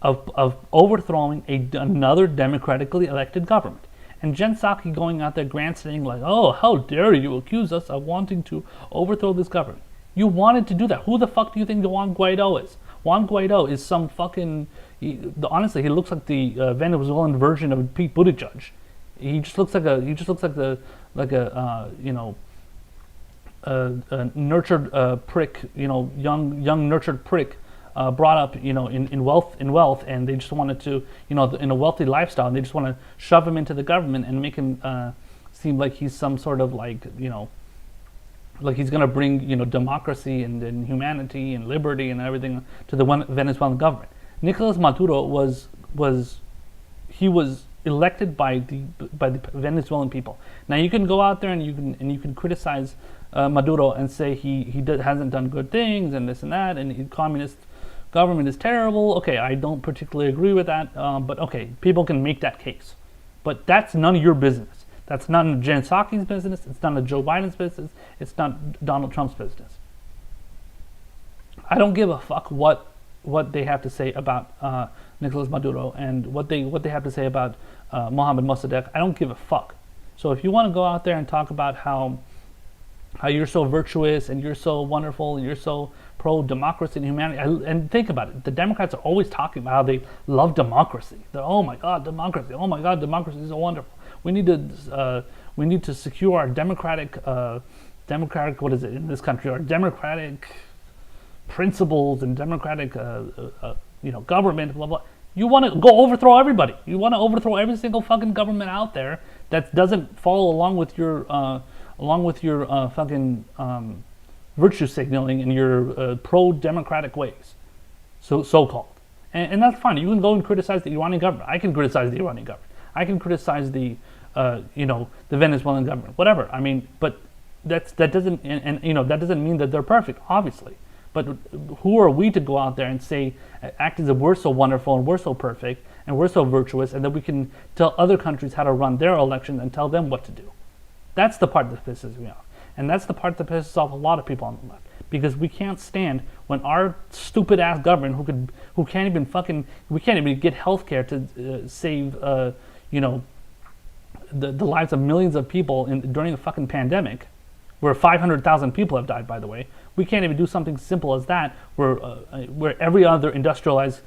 of overthrowing another democratically elected government. And Jen Psaki going out there grandstanding like, oh, how dare you accuse us of wanting to overthrow this government. You wanted to do that. Who the fuck do you think Juan Guaido is? Juan Guaido is some fucking, honestly, he looks like the Venezuelan version of Pete Buttigieg. He just looks like a nurtured prick, young nurtured prick, brought up, in wealth, and they just wanted to, in a wealthy lifestyle, and they just want to shove him into the government and make him seem like he's some sort of like he's going to bring, democracy and humanity and liberty and everything to the Venezuelan government. Nicolas Maduro was elected by the Venezuelan people. Now you can go out there and you can criticize Maduro and say he hasn't done good things and this and that, and the communist government is terrible. Okay, I don't particularly agree with that, but okay, people can make that case. But that's none of your business. That's not Jen Psaki's business. It's not Joe Biden's business. It's not Donald Trump's business. I don't give a fuck what they have to say about Nicolas Maduro and what they have to say about Mohammad Mossadegh. I don't give a fuck. So if you want to go out there and talk about how you're so virtuous and you're so wonderful and you're so pro-democracy and humanity, and think about it, the Democrats are always talking about how they love democracy. They're, oh my God, democracy! Oh my God, democracy is so wonderful. We need to secure our democratic what is it in this country? Our democratic principles and democratic government. Blah blah. You want to go overthrow everybody. You want to overthrow every single fucking government out there that doesn't follow along with your fucking virtue signaling and your pro-democratic ways, so-called. And that's fine. You can go and criticize the Iranian government. I can criticize the Iranian government. I can criticize the Venezuelan government. Whatever. I mean, but that doesn't that doesn't mean that they're perfect, obviously. But who are we to go out there and say, act as if we're so wonderful and we're so perfect and we're so virtuous, and that we can tell other countries how to run their elections and tell them what to do? That's the part that pisses me off. And that's the part that pisses off a lot of people on the left. Because we can't stand when our stupid ass government, who can't even get health care to save the lives of millions of people during the fucking pandemic, where 500,000 people have died, by the way. We can't even do something simple as that, where every other industrialized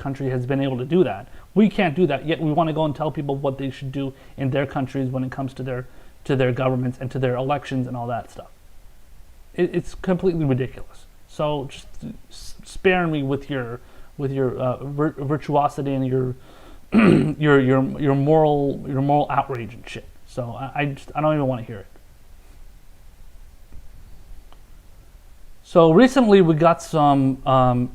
country has been able to do that. We can't do that, yet we want to go and tell people what they should do in their countries when it comes to their governments and to their elections and all that stuff. It's completely ridiculous. So just spare me with your virtuosity and your your moral outrage and shit. So I don't even want to hear it. So recently we got some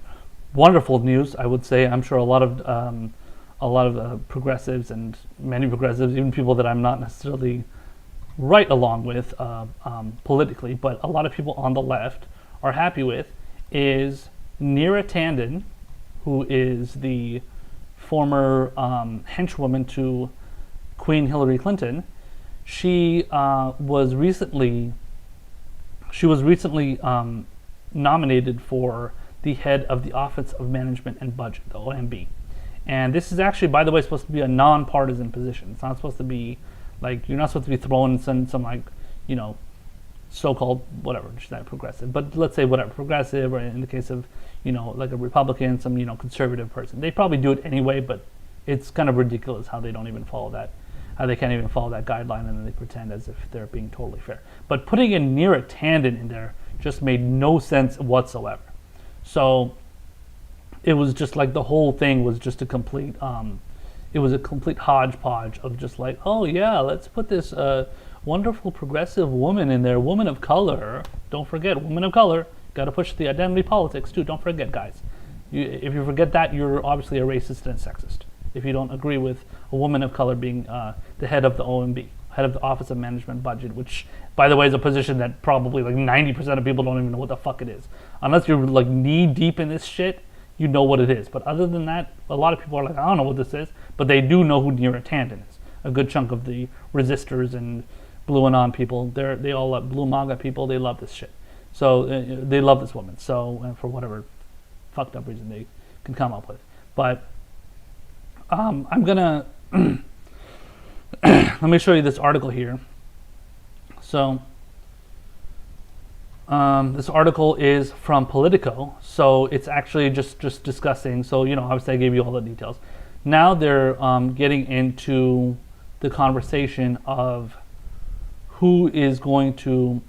wonderful news, I would say. I'm sure a lot of progressives, and many progressives, even people that I'm not necessarily right along with politically, but a lot of people on the left are happy with, is Neera Tanden, who is the former henchwoman to Queen Hillary Clinton. She was recently nominated for the head of the Office of Management and Budget, the OMB. And this is actually, by the way, supposed to be a nonpartisan position. It's not supposed to be like, you're not supposed to be throwing some like, so-called whatever, just not progressive, but let's say whatever, progressive, or in the case of, like a Republican, some, conservative person. They probably do it anyway, but it's kind of ridiculous how they don't even follow that, how they can't even follow that guideline, and then they pretend as if they're being totally fair. But putting in Neera Tanden in there just made no sense whatsoever. So it was just like the whole thing was just a complete, it was a complete hodgepodge of just like, oh yeah, let's put this wonderful progressive woman in there, woman of color. Don't forget, woman of color. Got to push the identity politics too. Don't forget, guys. If you forget that, you're obviously a racist and sexist. If you don't agree with a woman of color being the head of the OMB, head of the Office of Management Budget, which, by the way, is a position that probably like 90% of people don't even know what the fuck it is. Unless you're like knee deep in this shit, you know what it is. But other than that, a lot of people are like, I don't know what this is, but they do know who Neera Tanden is. A good chunk of the resistors and Blue Anon people, they all love Blue MAGA people. They love this shit. So they love this woman. So for whatever fucked up reason they can come up with. But I'm gonna let me show you this article here. So this article is from Politico. So it's actually just discussing. So obviously I gave you all the details. Now they're getting into the conversation of who is going to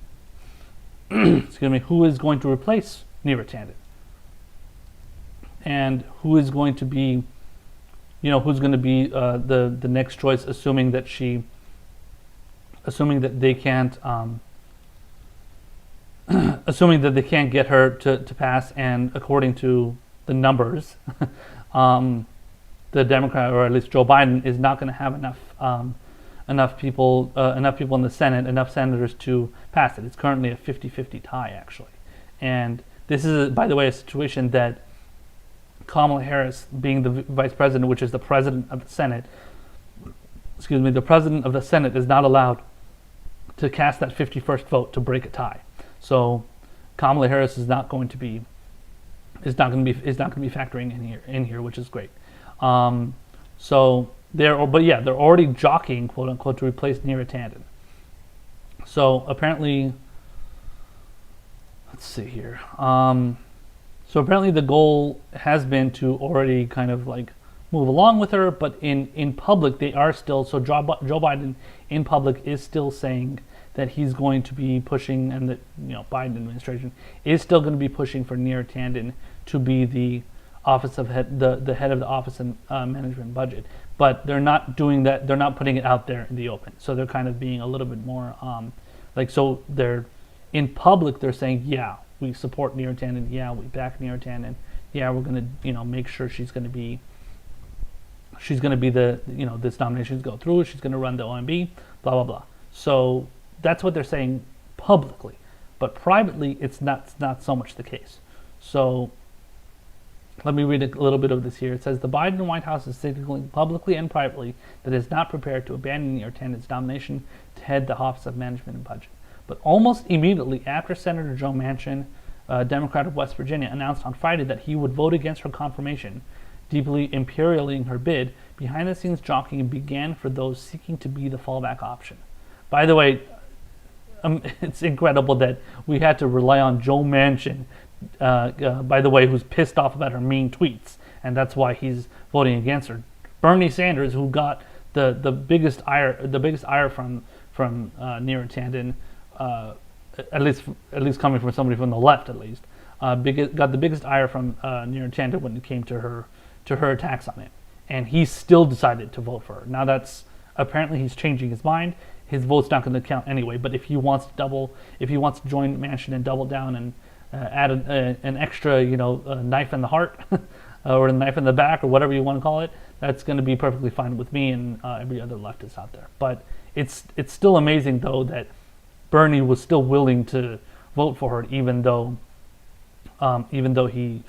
who is going to replace Neera Tanden, and who is going to be, who's going to be the next choice, assuming that they can't assuming that they can't get her to pass, and according to the numbers, the Democrat, or at least Joe Biden, is not going to have enough people in the Senate, enough senators to pass it. It's currently a 50-50 tie, actually. And this is, by the way, a situation that Kamala Harris, being the vice president, which is the president of the Senate, the president of the Senate is not allowed to cast that 51st vote to break a tie. So Kamala Harris is not going to be factoring in here, which is great. They're already jockeying, quote unquote, to replace Neera Tanden. So apparently, let's see here. So apparently the goal has been to already kind of like move along with her, but in public they are still, so Joe Biden in public is still saying that he's going to be pushing, and the Biden administration is still going to be pushing for Neera Tanden to be the office of the head of the office and management budget. But they're not doing that. They're not putting it out there in the open. So they're kind of being a little bit more so they're in public. They're saying, yeah, we support Neera Tanden. Yeah, we back Neera Tanden. Yeah, we're gonna make sure she's gonna be the this nominations go through. She's gonna run the OMB. Blah blah blah. So that's what they're saying publicly, but privately it's not so much the case. So let me read a little bit of this here. It says the Biden White House is signaling publicly and privately that it is not prepared to abandon Neera Tanden's nomination to head the Office of Management and Budget. But almost immediately after Senator Joe Manchin, Democrat of West Virginia, announced on Friday that he would vote against her confirmation, deeply imperiling her bid, behind-the-scenes jockeying began for those seeking to be the fallback option. By the way, it's incredible that we had to rely on Joe Manchin, by the way, who's pissed off about her mean tweets, and that's why he's voting against her. Bernie Sanders, who got the biggest ire from Neera Tanden, at least coming from somebody from the left, at least, got the biggest ire from Neera Tanden when it came to her attacks on him, and he still decided to vote for her. Now that's apparently he's changing his mind. His vote's not going to count anyway. But if he wants to join Manchin and double down and add an extra, knife in the heart or a knife in the back or whatever you want to call it, that's going to be perfectly fine with me and every other leftist out there. But it's still amazing though that Bernie was still willing to vote for her, even though he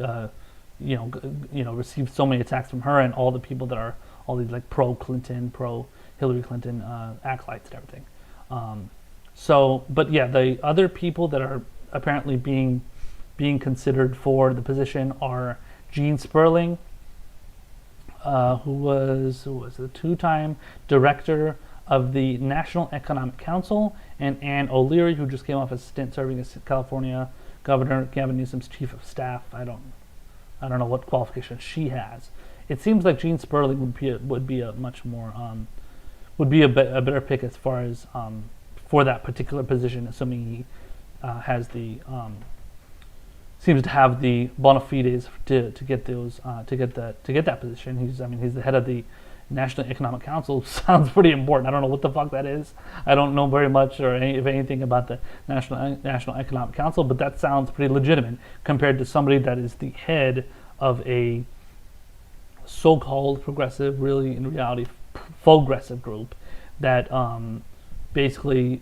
received so many attacks from her and all the people that are all these like pro Clinton, pro Hillary Clinton acolytes and everything. But yeah, the other people that are apparently being considered for the position are Gene Sperling, who was the two-time director of the National Economic Council, and Ann O'Leary, who just came off a stint serving as California Governor Gavin Newsom's chief of staff. I don't know what qualifications she has. It seems like Gene Sperling would be a much more a better pick as far as for that particular position, assuming he has the seems to have the bona fides to get that position. He's the head of the National Economic Council. Sounds pretty important. I don't know what the fuck that is. I don't know very much or anything about the National Economic Council, but that sounds pretty legitimate compared to somebody that is the head of a so-called progressive, really in reality progressive group that basically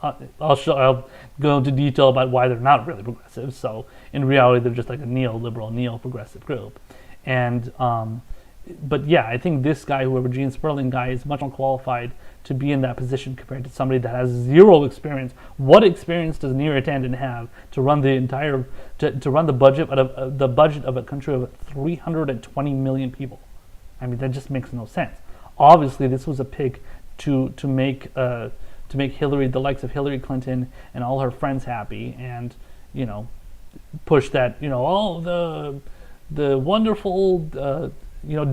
I'll go into detail about why they're not really progressive. So in reality, they're just like a neoliberal, neo-progressive group. And but yeah, I think this guy, whoever Gene Sperling guy, is much more qualified to be in that position compared to somebody that has zero experience. What experience does Neera Tanden have to run the entire to run the budget of a country of 320 million people? I mean, that just makes no sense. Obviously, this was a pick to make Hillary, the likes of Hillary Clinton and all her friends happy, and push that the wonderful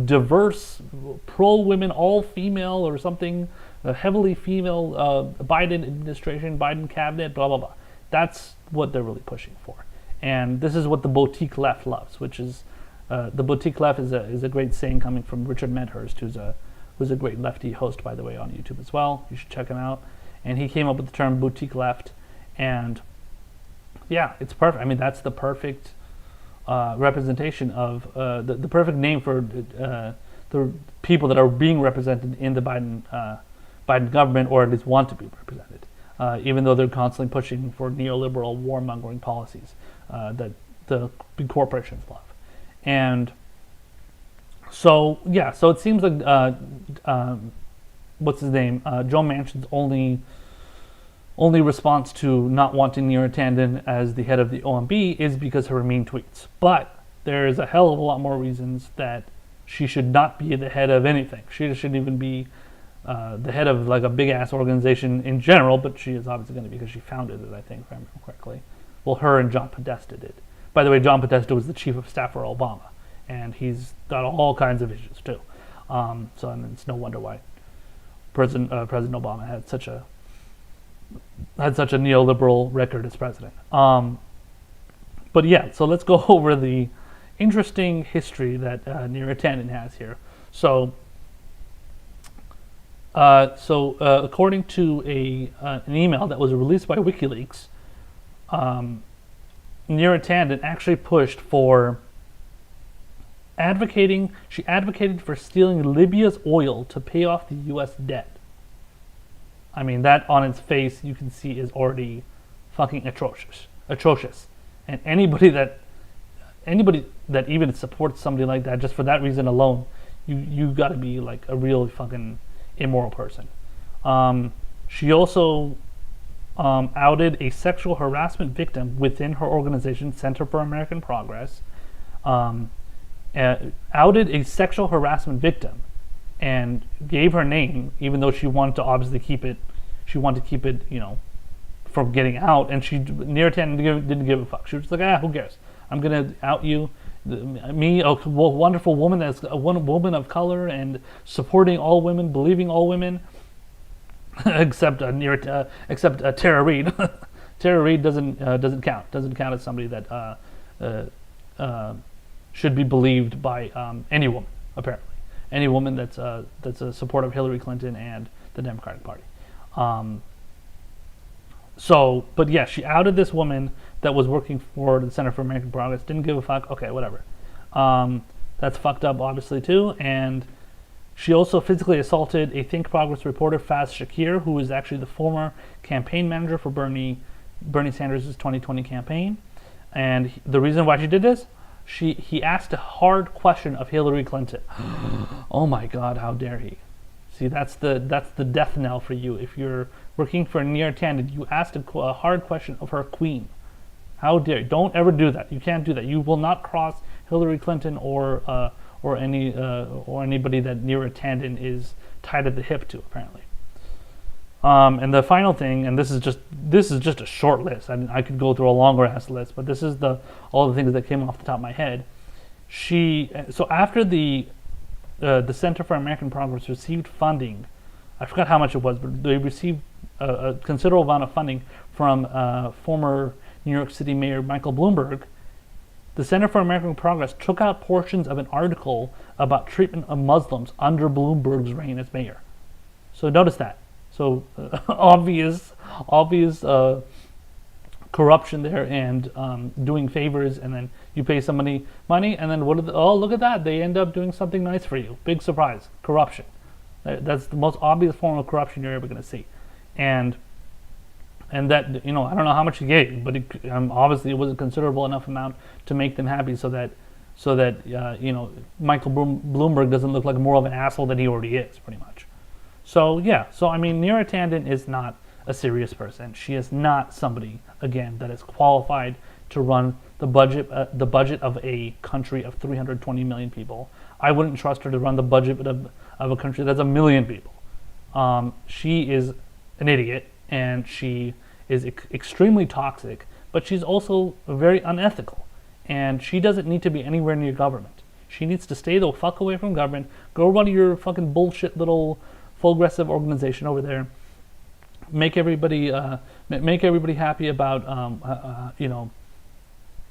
diverse pro-women, all-female or something, heavily female Biden administration, Biden cabinet, blah blah blah. That's what they're really pushing for, and this is what the boutique left loves, which is the boutique left is a great saying coming from Richard Medhurst, who's a great lefty host, by the way, on YouTube as well. You should check him out. And he came up with the term boutique left, and yeah, it's perfect. I mean, that's the perfect representation of the perfect name for the people that are being represented in the Biden government, or at least want to be represented, even though they're constantly pushing for neoliberal warmongering policies that the big corporations love. And so yeah, so it seems like what's his name? Joe Manchin's only response to not wanting Neera Tanden as the head of the OMB is because of her mean tweets. But there is a hell of a lot more reasons that she should not be the head of anything. She shouldn't even be the head of like a big ass organization in general. But she is obviously going to be because she founded it, I think, if I remember correctly. Well, her and John Podesta did. By the way, John Podesta was the chief of staff for Obama, and he's got all kinds of issues too. So and it's no wonder why President Obama had such a neoliberal record as president. But yeah, so let's go over the interesting history that Neera Tanden has here. So, according to an email that was released by WikiLeaks, Neera Tanden actually pushed for she advocated for stealing Libya's oil to pay off the U.S. debt. I mean, that on its face, you can see is already fucking atrocious. And anybody that even supports somebody like that, just for that reason alone, you got to be like a real fucking immoral person. She also outed a sexual harassment victim within her organization, Center for American Progress. Outed a sexual harassment victim and gave her name, even though she wanted to obviously keep it. She wanted to keep it, from getting out. And Neera Tanden didn't give a fuck. She was just like, who cares? I'm gonna out you, me, a wonderful woman that's a woman of color and supporting all women, believing all women, except Tara Reid. Tara Reid doesn't count. Doesn't count as somebody that should be believed by any woman, apparently. Any woman that's a supporter of Hillary Clinton and the Democratic Party. But yeah, she outed this woman that was working for the Center for American Progress. Didn't give a fuck. Okay, whatever. That's fucked up, obviously, too. And she also physically assaulted a Think Progress reporter, Faz Shakir, who is actually the former campaign manager for Bernie Sanders' 2020 campaign. And the reason why she did this, he asked a hard question of Hillary Clinton. Oh my God, how dare he? See, that's the death knell for you. If you're working for Neera Tanden, you asked a hard question of her queen. How dare you? Don't ever do that. You can't do that. You will not cross Hillary Clinton or anybody that Neera Tanden is tied at the hip to, apparently. And the final thing, and this is just a short list. I mean, I could go through a longer ass list, but this is all the things that came off the top of my head. So after the Center for American Progress received funding, I forgot how much it was, but they received a considerable amount of funding from former New York City Mayor Michael Bloomberg. The Center for American Progress took out portions of an article about treatment of Muslims under Bloomberg's reign as mayor. So notice that. So obvious corruption there, and doing favors, and then you pay somebody money, and then look at that, they end up doing something nice for you. Big surprise, corruption. That's the most obvious form of corruption you're ever going to see, and that, I don't know how much he gave, but obviously it was a considerable enough amount to make them happy, so that Michael Bloomberg doesn't look like more of an asshole than he already is, pretty much. So yeah, I mean, Neera Tanden is not a serious person. She is not somebody, again, that is qualified to run the budget of a country of 320 million people. I wouldn't trust her to run the budget of a country that's 1 million people. She is an idiot, and she is extremely toxic, but she's also very unethical, and she doesn't need to be anywhere near government. She needs to stay the fuck away from government. Go run your fucking bullshit little progressive organization over there. Make everybody happy about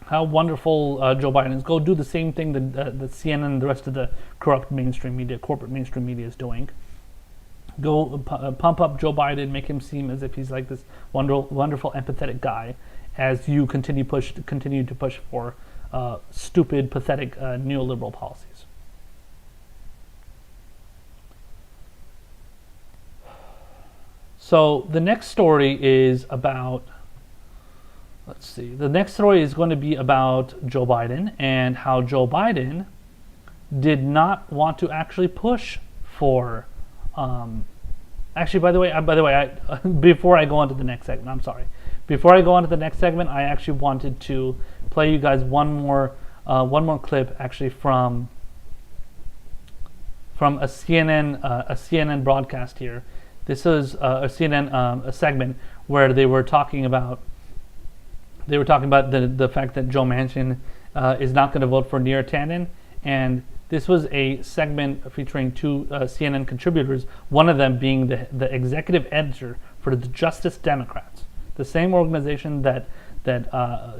how wonderful Joe Biden is. Go do the same thing that CNN and the rest of the corrupt mainstream media, corporate mainstream media, is doing. Go pump up Joe Biden, make him seem as if he's like this wonderful, empathetic guy, as you continue to push for stupid, pathetic neoliberal policies. So the next story is about, the next story is going to be about Joe Biden, and how Joe Biden did not want to actually push for, by the way, before I go on to the next segment, I actually wanted to play you guys one more clip, actually, from a CNN broadcast here. This is a CNN a segment where they were talking about the fact that Joe Manchin is not going to vote for Neera Tanden, and this was a segment featuring two CNN contributors, one of them being the executive editor for the Justice Democrats, the same organization that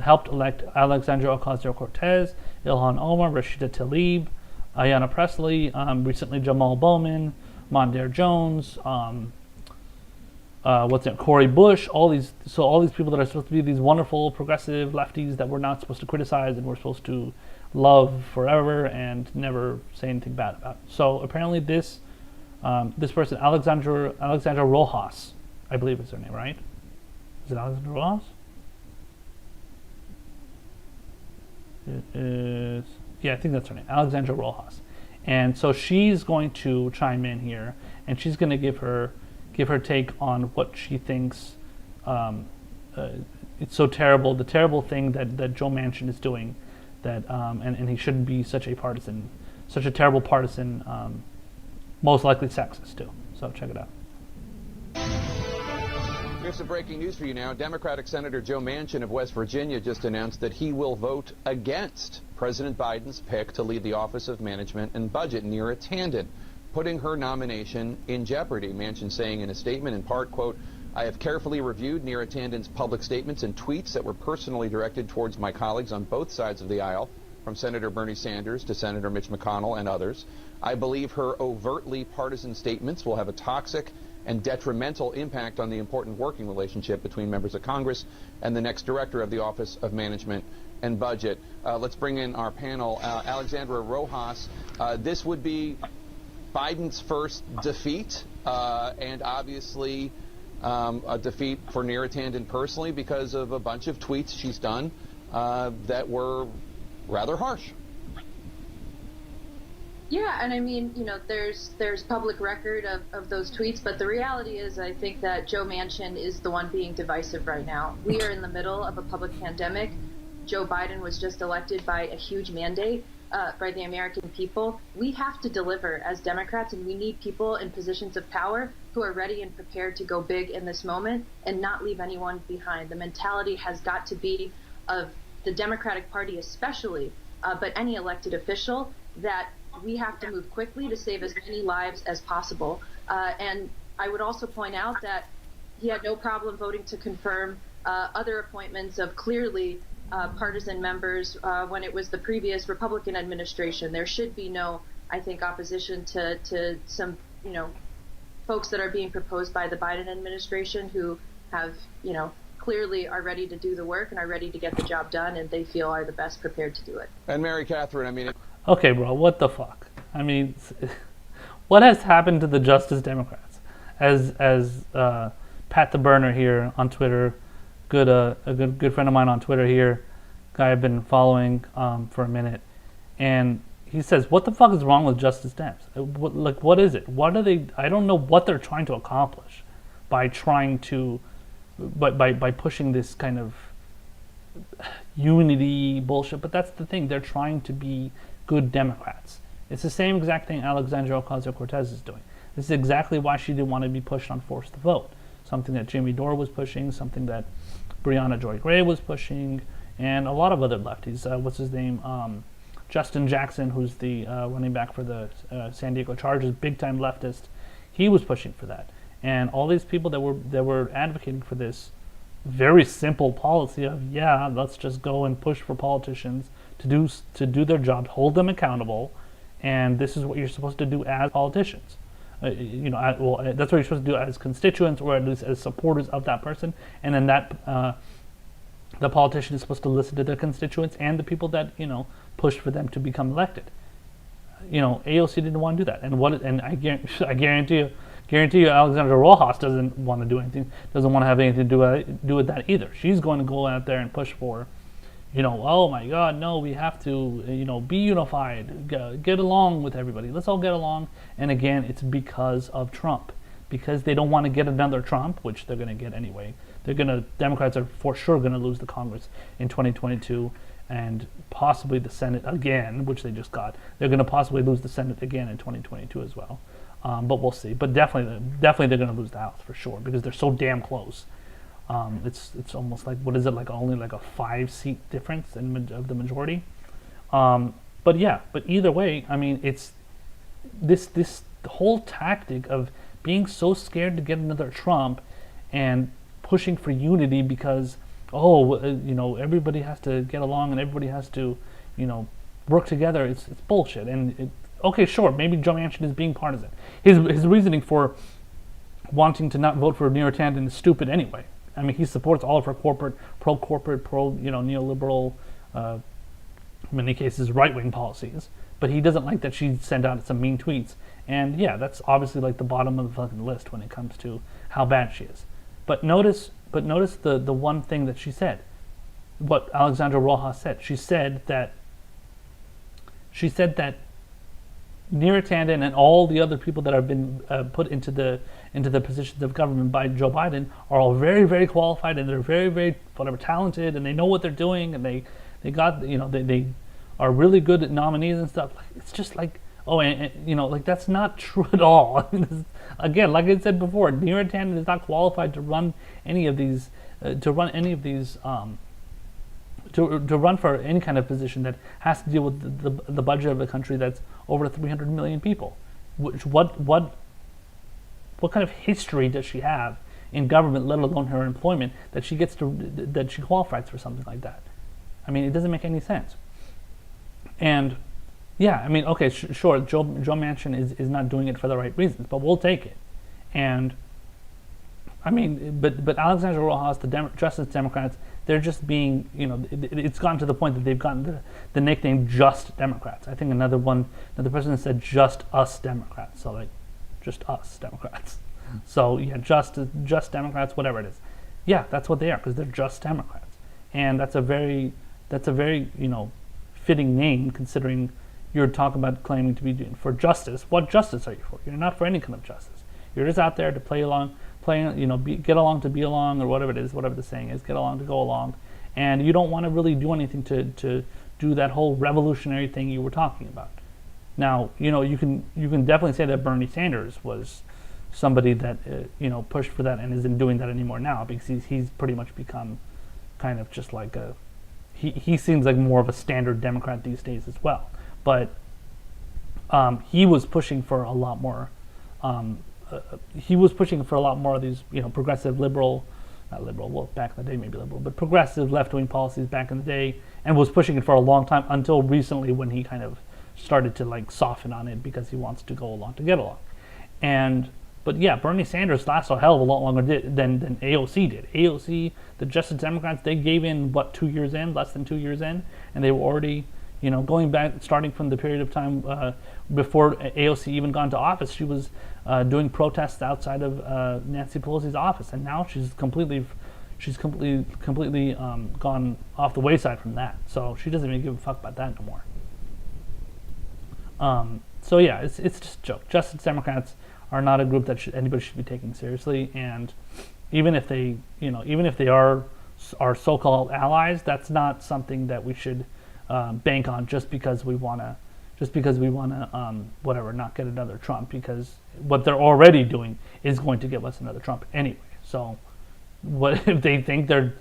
helped elect Alexandria Ocasio-Cortez Ilhan Omar, Rashida Tlaib, Ayanna Pressley, recently Jamal Bowman, Mondaire Jones, Corey Bush, all these people that are supposed to be these wonderful progressive lefties that we're not supposed to criticize and we're supposed to love forever and never say anything bad about. So apparently this person, Alexandra Rojas, I believe is her name, right? Is it Alexandra Rojas? It is, yeah, I think that's her name, Alexandra Rojas. And so she's going to chime in here, and she's going to give her take on what she thinks it's so terrible, the terrible thing that Joe Manchin is doing, that and he shouldn't be such a terrible partisan, most likely sexist too. So check it out. Here's some breaking news for you now. Democratic Senator Joe Manchin of West Virginia just announced that he will vote against President Biden's pick to lead the Office of Management and Budget, Neera Tanden, putting her nomination in jeopardy. Manchin saying in a statement, in part, quote, "I have carefully reviewed Neera Tanden's public statements and tweets that were personally directed towards my colleagues on both sides of the aisle, from Senator Bernie Sanders to Senator Mitch McConnell and others. I believe her overtly partisan statements will have a toxic and detrimental impact on the important working relationship between members of Congress and the next director of the Office of Management and Budget." Let's bring in our panel. Alexandra Rojas, this would be Biden's first defeat, and obviously a defeat for Neera Tanden personally because of a bunch of tweets she's done that were rather harsh. Yeah, and I mean, there's public record of those tweets, but the reality is I think that Joe Manchin is the one being divisive right now. We are in the middle of a public pandemic. Joe Biden was just elected by a huge mandate by the American people. We have to deliver as Democrats, and we need people in positions of power who are ready and prepared to go big in this moment and not leave anyone behind. The mentality has got to be of the Democratic Party especially, but any elected official, that we have to move quickly to save as many lives as possible. And I would also point out that he had no problem voting to confirm other appointments of clearly partisan members when it was the previous Republican administration. There should be no, I think, opposition to some, folks that are being proposed by the Biden administration who have, clearly are ready to do the work and are ready to get the job done, and they feel are the best prepared to do it. And Mary Catherine, I mean... Okay, bro, what the fuck? I mean, what has happened to the Justice Democrats? As Pat the Burner here on Twitter, a good friend of mine on Twitter here, guy I've been following for a minute, and he says, what the fuck is wrong with Justice Dems? What is it? What are they? I don't know what they're trying to accomplish by pushing this kind of unity bullshit. But that's the thing, they're trying to be good Democrats. It's the same exact thing Alexandria Ocasio-Cortez is doing. This is exactly why she didn't want to be pushed on forced to vote. Something that Jimmy Dore was pushing, something that Breonna Joy Gray was pushing, and a lot of other lefties. What's his name? Justin Jackson, who's the running back for the San Diego Chargers, big-time leftist. He was pushing for that. And all these people that were advocating for this very simple policy of, yeah, let's just go and push for politicians to do their job, hold them accountable, and this is what you're supposed to do as politicians. That's what you're supposed to do as constituents, or at least as supporters of that person. And then the politician is supposed to listen to their constituents and the people that pushed for them to become elected. AOC didn't want to do that, and I guarantee you, Alexandra Rojas doesn't want to do anything, doesn't want to have anything to do with that either. She's going to go out there and push for, oh my God, no, we have to, be unified, get along with everybody. Let's all get along. And again, it's because of Trump, because they don't want to get another Trump, which they're going to get anyway. Democrats are for sure going to lose the Congress in 2022 and possibly the Senate again, which they just got. They're going to possibly lose the Senate again in 2022 as well. But we'll see. But definitely they're going to lose the House for sure, because they're so damn close. It's almost like, what is it, like only like a 5-seat difference of the majority. But either way, I mean, it's this whole tactic of being so scared to get another Trump and pushing for unity because everybody has to get along and everybody has to work together, it's bullshit. And okay, sure, maybe Joe Manchin is being partisan. His reasoning for wanting to not vote for Neera Tanden is stupid anyway. I mean, he supports all of her pro-corporate, neoliberal, in many cases right-wing policies. But he doesn't like that she sent out some mean tweets. And yeah, that's obviously like the bottom of the fucking list when it comes to how bad she is. But notice the one thing that she said. What Alexandra Rojas said. She said that Neera Tanden and all the other people that have been put into the positions of government by Joe Biden are all very, very qualified, and they're very, very talented, and they know what they're doing, and they are really good at nominees and stuff. Like, it's just like, like that's not true at all. I mean, again, like I said before, Neera Tanden is not qualified to run any of these to run for any kind of position that has to deal with the budget of a country that's over 300 million people. What kind of history does she have in government, let alone her employment, that she qualifies for something like that? I mean, it doesn't make any sense. And yeah, I mean, okay, sure, Joe Manchin is not doing it for the right reasons, but we'll take it. And I mean, but Alexandra Rojas, the Justice Democrats, they're just being, it's gotten to the point that they've gotten the nickname Just Democrats. I think another president said Just Us Democrats. So like, just us Democrats. So yeah, just Democrats, whatever it is. Yeah, that's what they are, because they're just Democrats. And that's a very fitting name, considering you're talking about claiming to be for justice. What justice are you for? You're not for any kind of justice. You're just out there to get along to be along, or whatever it is, whatever the saying is, get along to go along. And you don't want to really do anything to do that whole revolutionary thing you were talking about. Now, you can definitely say that Bernie Sanders was somebody that pushed for that and isn't doing that anymore now, because he's pretty much become kind of just like he seems like more of a standard Democrat these days as well. But he was pushing for a lot more. He was pushing for a lot more of these, progressive not liberal, well, back in the day maybe liberal, but progressive left-wing policies back in the day, and was pushing it for a long time until recently, when he kind of started to like soften on it because he wants to go along to get along. But yeah, Bernie Sanders lasts a hell of a lot longer than AOC did. AOC, the Justice Democrats, they gave in, less than 2 years in, and they were already, going back, starting from the period of time before AOC even got into office, she was doing protests outside of Nancy Pelosi's office, and now she's completely gone off the wayside from that. So she doesn't even give a fuck about that no more. So yeah, it's just a joke. Justice Democrats are not a group that anybody should be taking seriously, and even if they are our so-called allies, that's not something that we should bank on just because we want to not get another Trump, because what they're already doing is going to give us another Trump anyway. So what if they think they're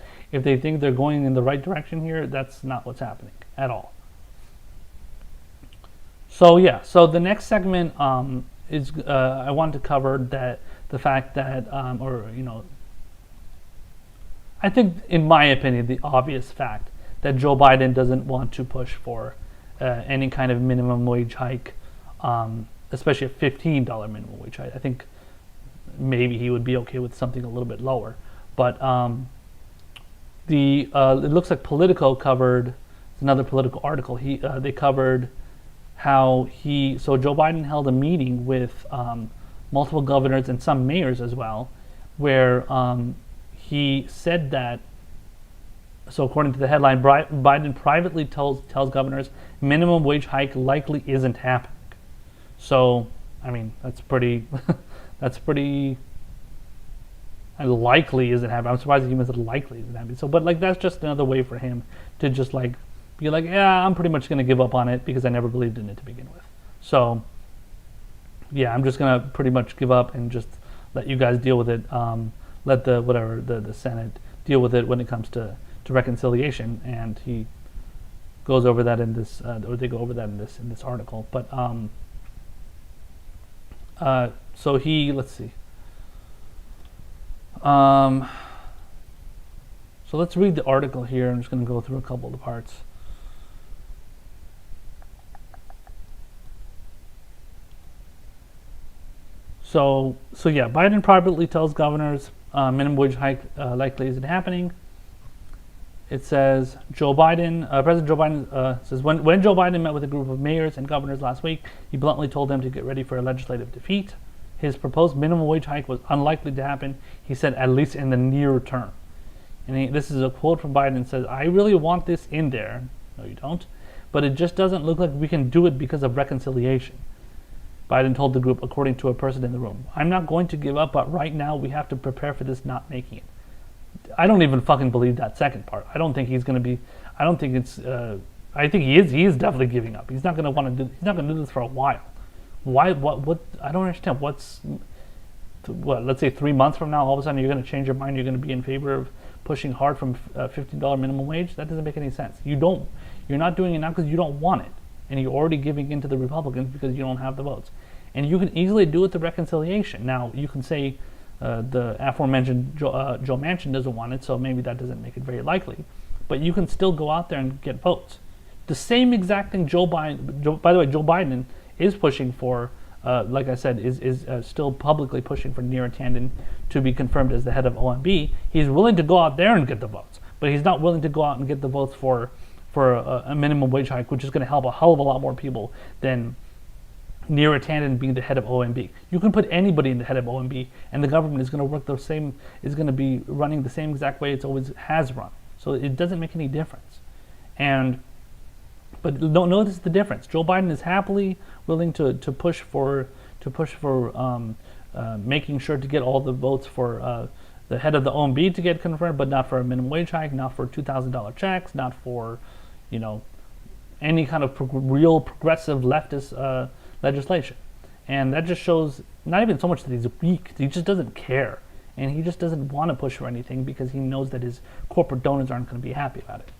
going in the right direction here? That's not what's happening at all. So yeah, so the next segment is I wanted to cover the fact that I think, in my opinion, the obvious fact that Joe Biden doesn't want to push for any kind of minimum wage hike, especially a $15 minimum wage hike. I think maybe he would be okay with something a little bit lower. But it looks like Politico covered, it's another Politico article, they covered how Joe Biden held a meeting with multiple governors and some mayors as well, where he said that, so according to the headline, Biden privately tells governors minimum wage hike likely isn't happening. So, I mean, that's pretty likely isn't happening. I'm surprised he even said likely isn't happening. So, but like, that's just another way for him to just like be like, yeah, I'm pretty much going to give up on it because I never believed in it to begin with. So, yeah, I'm just going to pretty much give up and just let you guys deal with it. Let the Senate deal with it when it comes to reconciliation, and he goes over that in this, or they go over that in this article. But so let's see. So let's read the article here. I'm just going to go through a couple of the parts. So yeah, Biden privately tells governors minimum wage hike likely isn't happening. It says President Joe Biden says when Joe Biden met with a group of mayors and governors last week, he bluntly told them to get ready for a legislative defeat. His proposed minimum wage hike was unlikely to happen, he said, at least in the near term. And this is a quote from Biden. It says, "I really want this in there." No, you don't. "But it just doesn't look like we can do it because of reconciliation," Biden told the group, according to a person in the room. "I'm not going to give up, but right now we have to prepare for this not making it." I don't even fucking believe that second part. I don't think he's going to be, I don't think it's, I think he is definitely giving up. He's not going to want to do, he's not going to do this for a while. Why, what, I don't understand. Let's say 3 months from now, all of a sudden you're going to change your mind, you're going to be in favor of pushing hard from $15 minimum wage? That doesn't make any sense. You're not doing it now because you don't want it. And you're already giving in to the Republicans because you don't have the votes. And you can easily do it through reconciliation. Now, you can say the aforementioned Joe Manchin doesn't want it, so maybe that doesn't make it very likely. But you can still go out there and get votes. The same exact thing by the way, Joe Biden is pushing for, like I said, is still publicly pushing for Neera Tanden to be confirmed as the head of OMB. He's willing to go out there and get the votes, but he's not willing to go out and get the votes for a minimum wage hike, which is going to help a hell of a lot more people than Neera Tanden being the head of OMB. You can put anybody in the head of OMB, and the government is going to work is going to be running the same exact way it's always has run. So it doesn't make any difference. But notice the difference. Joe Biden is happily willing to push for making sure to get all the votes for the head of the OMB to get confirmed, but not for a minimum wage hike, not for $2,000 checks, not for, any kind of real progressive leftist legislation. And that just shows not even so much that he's weak, he just doesn't care. And he just doesn't want to push for anything because he knows that his corporate donors aren't going to be happy about it.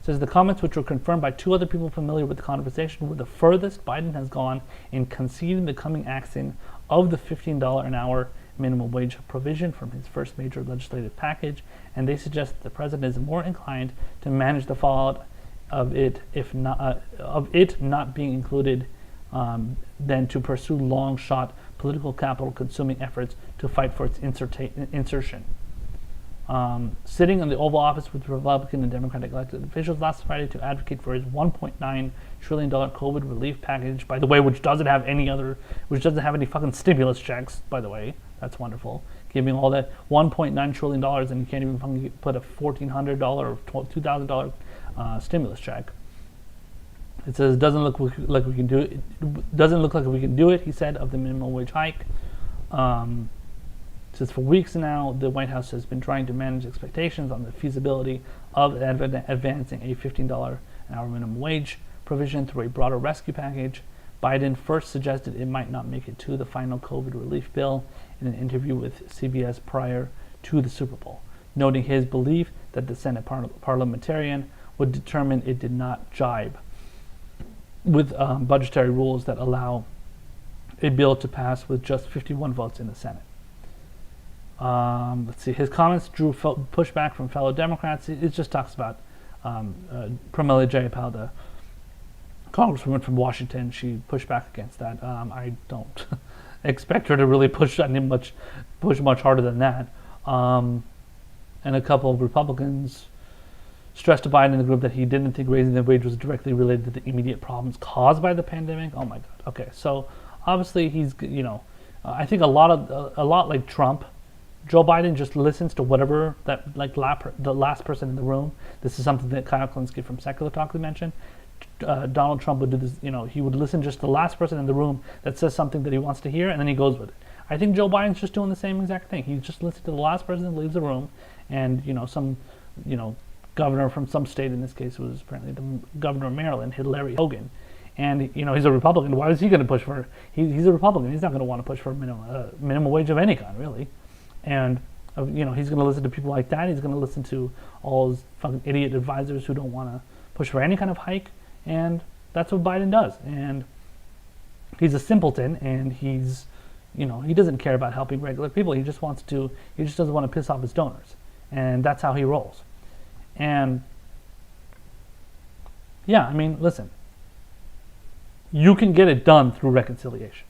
Says the comments, which were confirmed by 2 other people familiar with the conversation, were the furthest Biden has gone in conceding the coming action of the $15 an hour minimum wage provision from his first major legislative package, and they suggest that the president is more inclined to manage the fallout of it not being included than to pursue long-shot political capital-consuming efforts to fight for its insertion. Sitting in the Oval Office with Republican and Democratic elected officials last Friday to advocate for his $1.9 trillion COVID relief package, by the way, which doesn't have any fucking stimulus checks, by the way. That's wonderful. Giving all that $1.9 trillion and you can't even fucking put a $1,400 or $2,000 stimulus check. It says, doesn't look like we can do it. Doesn't look like we can do it, he said, of the minimum wage hike. Says for weeks now, the White House has been trying to manage expectations on the feasibility of advancing a $15 an hour minimum wage provision through a broader rescue package. Biden first suggested it might not make it to the final COVID relief bill in an interview with CBS prior to the Super Bowl, noting his belief that the Senate parliamentarian would determine it did not jibe with budgetary rules that allow a bill to pass with just 51 votes in the Senate. Let's see. His comments drew pushback from fellow Democrats. It just talks about Pramila Jayapal, the congresswoman from Washington. She pushed back against that. I don't expect her to really push much harder than that. And a couple of Republicans stressed to Biden in the group that he didn't think raising the wage was directly related to the immediate problems caused by the pandemic. Oh my God. Okay, so obviously he's, I think a lot like Trump, Joe Biden just listens to whatever that the last person in the room. This is something that Kyle Klinsky from Secular Talk mentioned. Donald Trump would do this. He would listen just to the last person in the room that says something that he wants to hear, and then he goes with it. I think Joe Biden's just doing the same exact thing. He just listens to the last person that leaves the room, and some governor from some state. In this case, it was apparently the governor of Maryland, Larry Hogan. And he's a Republican. Why is he going to push for? He's a Republican. He's not going to want to push for minimum wage of any kind, really. And he's going to listen to people like that. He's going to listen to all his fucking idiot advisors who don't want to push for any kind of hike. And that's what Biden does. And he's a simpleton. And he's, he doesn't care about helping regular people. He just doesn't want to piss off his donors. And that's how he rolls. And yeah, listen. You can get it done through reconciliation.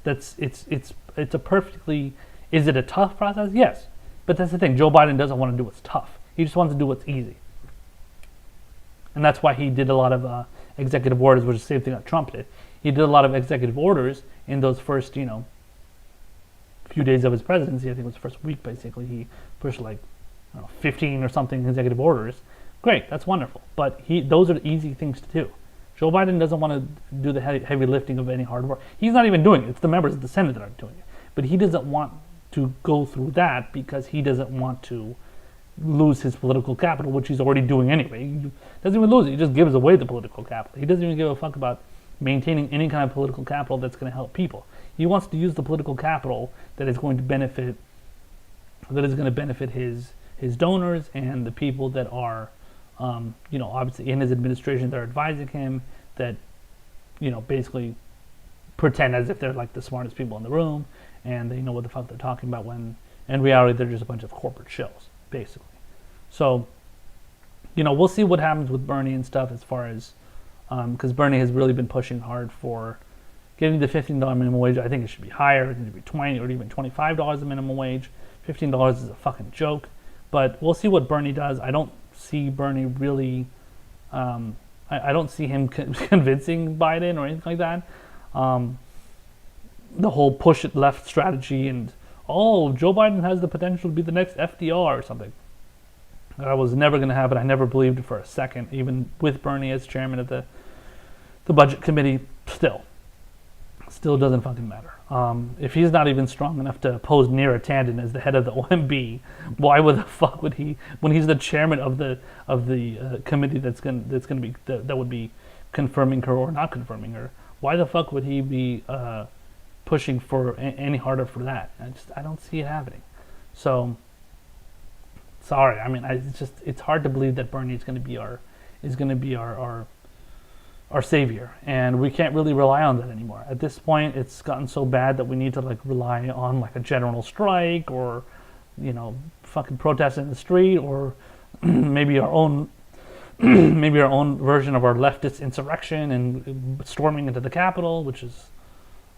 it's a perfectly. Is it a tough process? Yes, but that's the thing. Joe Biden doesn't want to do what's tough. He just wants to do what's easy, and that's why he did a lot of executive orders, which is the same thing that Trump did. He did a lot of executive orders in those first, few days of his presidency. I think it was the first week, basically. He pushed 15 or something executive orders. Great, that's wonderful. But those are easy things to do. Joe Biden doesn't want to do the heavy lifting of any hard work. He's not even doing it. It's the members of the Senate that are doing it. But he doesn't want to go through that because he doesn't want to lose his political capital, which he's already doing anyway. He doesn't even lose it. He just gives away the political capital. He doesn't even give a fuck about maintaining any kind of political capital that's going to help people. He wants to use the political capital that is going to benefit his donors and the people that are, obviously in his administration that are advising him, that, basically pretend as if they're like the smartest people in the room and they know what the fuck they're talking about, when in reality they're just a bunch of corporate shills, basically. So, we'll see what happens with Bernie and stuff, as far as, because Bernie has really been pushing hard for getting the $15 minimum wage. I think it should be higher. It should be $20 or even $25 a minimum wage. $15 is a fucking joke. But we'll see what Bernie does. I don't see Bernie really. I don't see him convincing Biden or anything like that. The whole push it left strategy and Joe Biden has the potential to be the next FDR or something. That was never going to happen. I never believed it for a second, even with Bernie as chairman of the budget committee. Still doesn't fucking matter. If he's not even strong enough to oppose Neera Tanden as the head of the OMB, why would the fuck would he, when he's the chairman of the committee that would be confirming her or not confirming her? Why the fuck would he be pushing for any harder for that? I don't see it happening. So sorry. I mean, it's hard to believe that Bernie is going to be our savior, and we can't really rely on that anymore. At this point, it's gotten so bad that we need to rely on a general strike, or fucking protest in the street, or maybe our own version of our leftist insurrection and storming into the Capitol, which is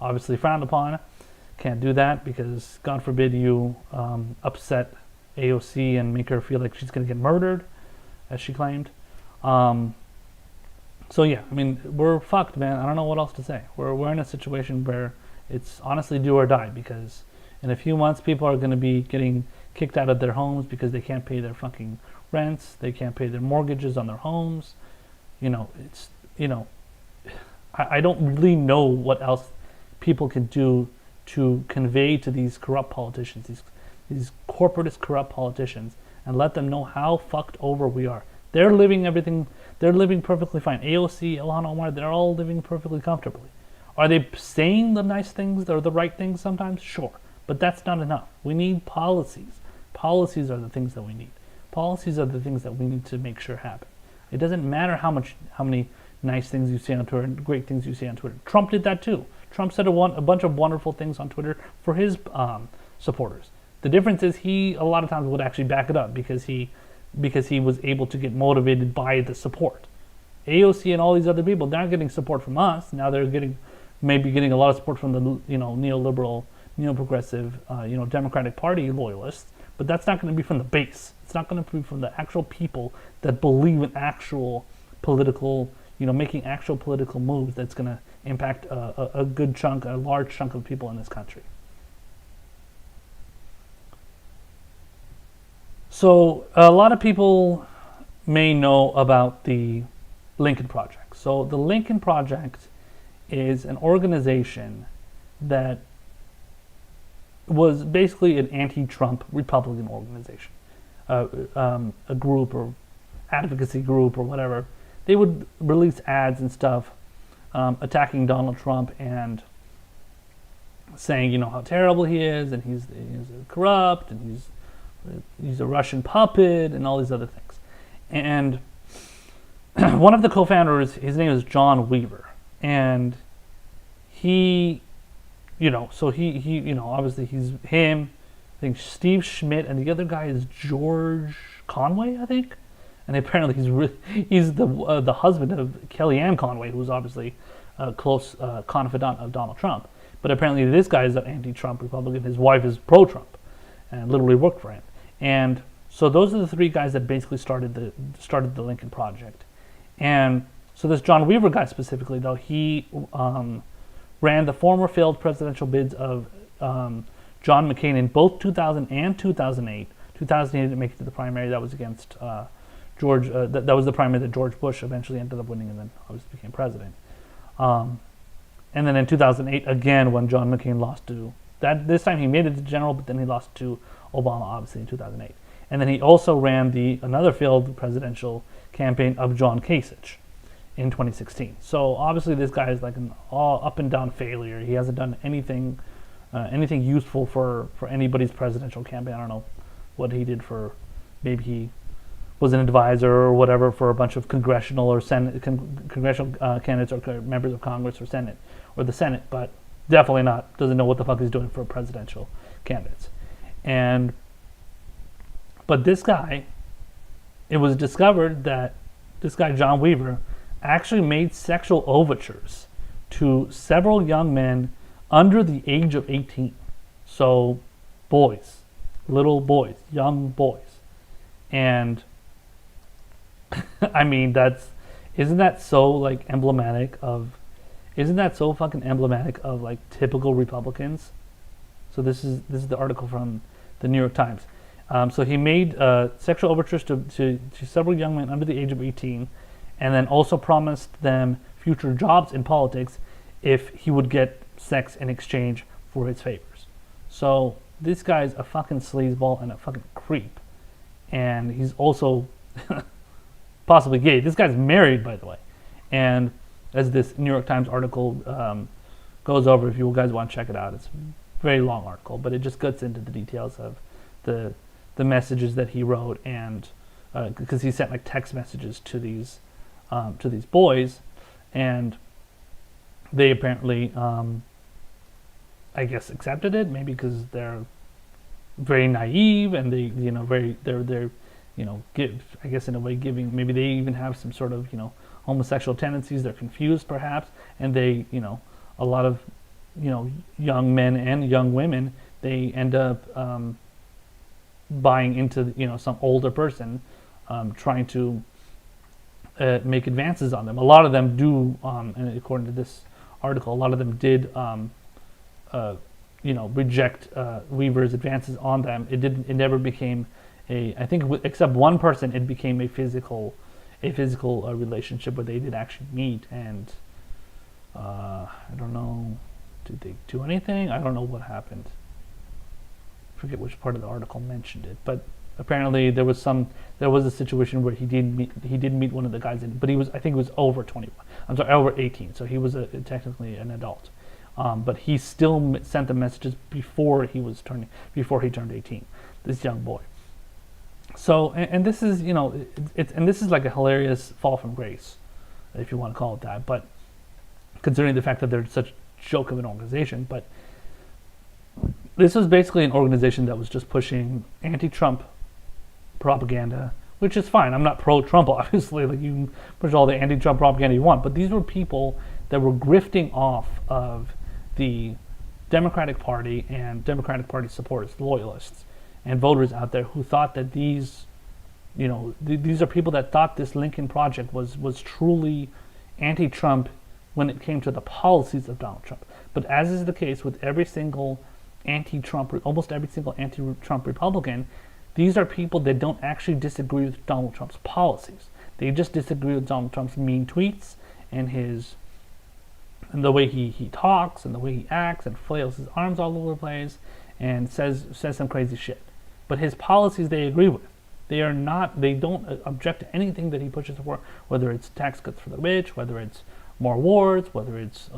obviously frowned upon. Can't do that because God forbid you upset AOC and make her feel like she's going to get murdered, as she claimed. So yeah, I mean, we're fucked, man. I don't know what else to say. We're in a situation where it's honestly do or die, because in a few months people are going to be getting kicked out of their homes because they can't pay their fucking rents, they can't pay their mortgages on their homes. I don't really know what else people can do to convey to these corrupt politicians, these corporatist corrupt politicians, and let them know how fucked over we are. They're living perfectly fine. AOC, Ilhan Omar, they're all living perfectly comfortably. Are they saying the nice things or the right things sometimes? Sure. But that's not enough. We need policies. Policies are the things that we need. Policies are the things that we need to make sure happen. It doesn't matter how many nice things you say on Twitter, great things you say on Twitter. Trump did that too. Trump said a bunch of wonderful things on Twitter for his supporters. The difference is he a lot of times would actually back it up because he was able to get motivated by the support. AOC and all these other people, they're not getting support from us. Now they're maybe getting a lot of support from the neoliberal, neo-progressive, Democratic Party loyalists, but that's not going to be from the base. It's not going to be from the actual people that believe in actual political, making actual political moves that's going to impact a large chunk of people in this country. So a lot of people may know about the Lincoln Project. So the Lincoln Project is an organization that was basically an anti-Trump Republican organization, a group or advocacy group or whatever. They would release ads and stuff attacking Donald Trump and saying, how terrible he is, and he's corrupt, and he's a Russian puppet, and all these other things. And one of the co-founders, his name is John Weaver, and he, obviously he's him. I think Steve Schmidt, and the other guy is George Conway, I think. And apparently he's the husband of Kellyanne Conway, who's obviously a close confidant of Donald Trump. But apparently this guy is an anti-Trump Republican. His wife is pro-Trump and literally worked for him. And so those are the three guys that basically started the Lincoln Project. And so this John Weaver guy specifically, though, he ran the former failed presidential bids of John McCain in both 2000 and 2008. 2008 didn't make it to the primary. That was against George. That was the primary that George Bush eventually ended up winning and then obviously became president. And then in 2008, again, when John McCain lost to this time he made it to general, but then he lost to Obama, obviously, in 2008. And then he also ran another failed presidential campaign of John Kasich in 2016. So obviously this guy is like an all up and down failure. He hasn't done anything useful for anybody's presidential campaign. I don't know what he did for, maybe he was an advisor or whatever for a bunch of congressional or congressional candidates or members of Congress or the Senate, but definitely doesn't know what the fuck he's doing for presidential candidates. But this guy, it was discovered that this guy, John Weaver, actually made sexual overtures to several young men under the age of 18. So boys, little boys, young boys. And I mean, isn't that so fucking emblematic of like typical Republicans? So this is the article from the New York Times. So he made sexual overtures to several young men under the age of 18, and then also promised them future jobs in politics if he would get sex in exchange for his favors. So this guy's a fucking sleazeball and a fucking creep, and he's also possibly gay. This guy's married, by the way, and as this New York Times article goes over, if you guys want to check it out, it's a very long article, but it just gets into the details of the messages that he wrote, and because he sent like text messages to these boys, and they apparently I guess accepted it, maybe because they're very naive and they're give, I guess in a way giving, maybe they even have some sort of homosexual tendencies. They're confused perhaps, and they a lot of young men and young women, they end up buying into some older person trying to make advances on them. A lot of them do, and according to this article, a lot of them did reject Weaver's advances on them. It never became I think except one person, it became a physical relationship where they did actually meet, and I don't know, did they do anything? I don't know what happened. I forget which part of the article mentioned it, but apparently there was a situation where he did meet one of the guys, but I think he was over 21. I'm sorry, over 18, so he was technically an adult. But he still sent the messages before he turned 18. This young boy. So, and this is this is like a hilarious fall from grace, if you want to call it that. But considering the fact that they're such a joke of an organization, but this was basically an organization that was just pushing anti-Trump propaganda, which is fine. I'm not pro-Trump, obviously. Like, you can push all the anti-Trump propaganda you want, but these were people that were grifting off of the Democratic Party and Democratic Party supporters, loyalists, and voters out there who thought that these are people that thought this Lincoln Project was truly anti-Trump when it came to the policies of Donald Trump. But as is the case with every single almost every single anti-Trump Republican, these are people that don't actually disagree with Donald Trump's policies. They just disagree with Donald Trump's mean tweets and the way he talks and the way he acts and flails his arms all over the place and says some crazy shit. But his policies they agree with. They don't object to anything that he pushes for, whether it's tax cuts for the rich, whether it's more wars, whether it's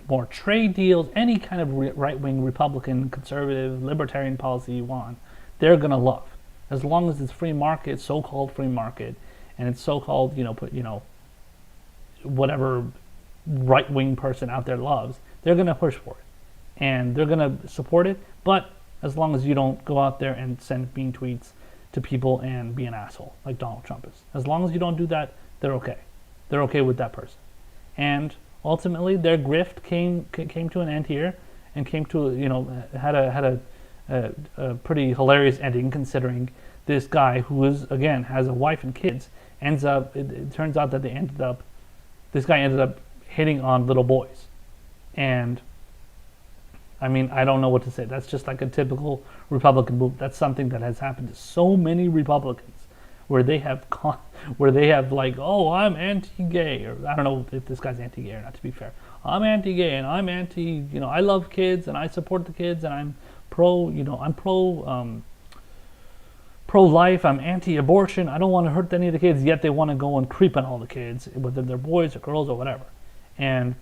more trade deals, any kind of right-wing Republican, conservative, libertarian policy you want, they're gonna love, as long as it's free market, so-called free market, and it's so-called whatever right-wing person out there loves, they're gonna push for it, and they're gonna support it. But as long as you don't go out there and send mean tweets to people and be an asshole like Donald Trump is, as long as you don't do that, they're okay. They're okay with that person. And ultimately their grift came to an end here, and came to, you know, had a pretty hilarious ending, considering this guy who is, again, has a wife and kids, ends up, it turns out that this guy ended up hitting on little boys. And I mean, I don't know what to say. That's just like a typical Republican move. That's something that has happened to so many Republicans, where they have like, oh, I'm anti-gay, or I don't know if this guy's anti-gay or not, to be fair. I'm anti-gay and I'm anti, you know, I love kids and I support the kids and I'm pro, you know, I'm pro-life, I'm anti-abortion, I don't want to hurt any of the kids, yet they want to go and creep on all the kids, whether they're boys or girls or whatever. And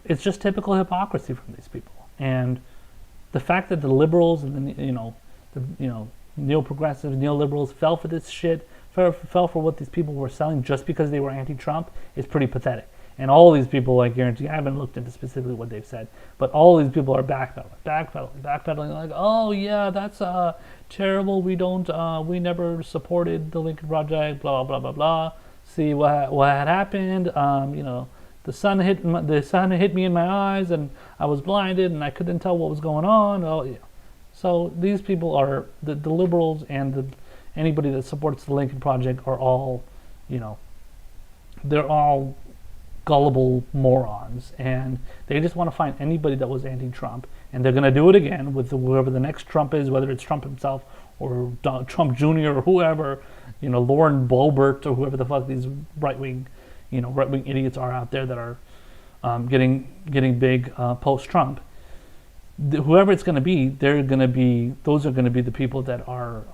it's just typical hypocrisy from these people. And the fact that the liberals and the neo-progressives, neoliberals fell for this shit, fell for what these people were selling just because they were anti-Trump is pretty pathetic. And all these people, I guarantee, I haven't looked into specifically what they've said, but all these people are backpedaling, like, oh yeah, that's terrible. We never supported the Lincoln Project. Blah blah blah blah. See what had happened. You know, the sun hit me in my eyes, and I was blinded, and I couldn't tell what was going on. Oh yeah. So these people are the liberals, and anybody that supports the Lincoln Project are all, you know, they're all gullible morons, and they just want to find anybody that was anti-Trump, and they're going to do it again with whoever the next Trump is, whether it's Trump himself or Trump Jr. or whoever, you know, Lauren Boebert or whoever the fuck these right-wing idiots are out there that are getting big post-Trump. Whoever it's going to be, those are going to be the people that are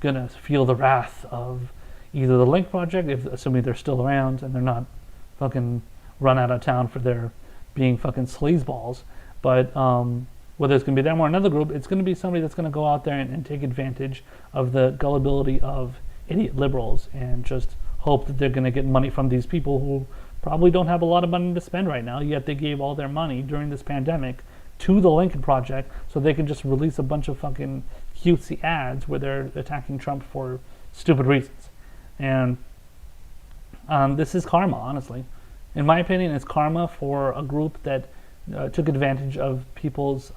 going to feel the wrath of either the Link Project, assuming they're still around and they're not fucking run out of town for their being fucking sleazeballs. But whether it's going to be them or another group, it's going to be somebody that's going to go out there and take advantage of the gullibility of idiot liberals and just hope that they're going to get money from these people who probably don't have a lot of money to spend right now, yet they gave all their money during this pandemic to the Lincoln Project so they can just release a bunch of fucking cutesy ads where they're attacking Trump for stupid reasons. And this is karma, honestly. In my opinion, it's karma for a group that took advantage of people's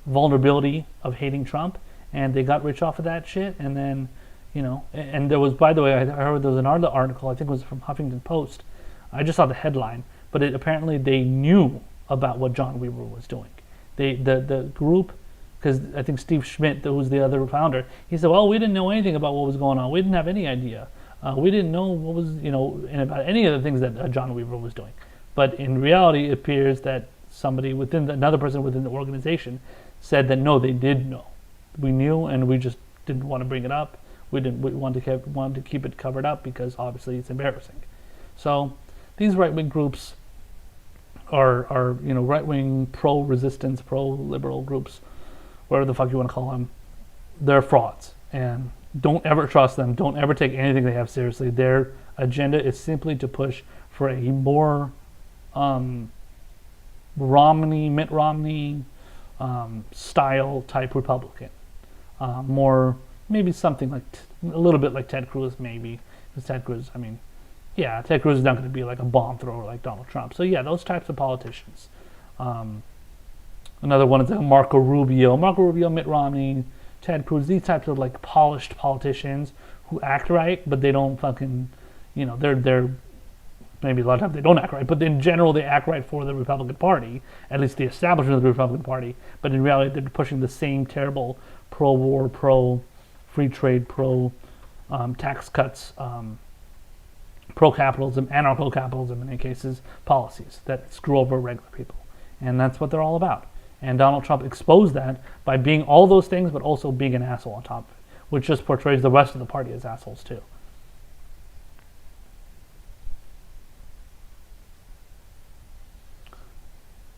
vulnerability of hating Trump, and they got rich off of that shit. And then, you know, and there was, by the way, I heard there was another article, I think it was from Huffington Post. I just saw the headline, but apparently they knew about what John Weaver was doing. The group, because I think Steve Schmidt, who was the other founder, he said, well, we didn't know anything about what was going on. We didn't have any idea. We didn't know what was, you know, about any of the things that John Weaver was doing. But in reality, it appears that another person within the organization said that no, they did know. We knew, and we just didn't want to bring it up. We wanted to keep it covered up because obviously it's embarrassing. So these right-wing groups are you know, right-wing, pro-resistance, pro-liberal groups, whatever the fuck you want to call them. They're frauds, and don't ever trust them. Don't ever take anything they have seriously. Their agenda is simply to push for a more Mitt Romney style type Republican. More, maybe something like, a little bit like Ted Cruz, maybe. Because Ted Cruz, I mean, yeah, Ted Cruz is not going to be like a bomb thrower like Donald Trump. So yeah, those types of politicians. Another one is like Marco Rubio, Mitt Romney, Ted Cruz, these types of like polished politicians who act right, but they don't fucking, you know, they're maybe a lot of times they don't act right, but in general they act right for the Republican Party, at least the establishment of the Republican Party, but in reality they're pushing the same terrible pro-war, pro-free trade, pro-tax cuts, pro-capitalism, anarcho-capitalism in many cases, policies that screw over regular people. And that's what they're all about. And Donald Trump exposed that by being all those things, but also being an asshole on top of it, which just portrays the rest of the party as assholes too.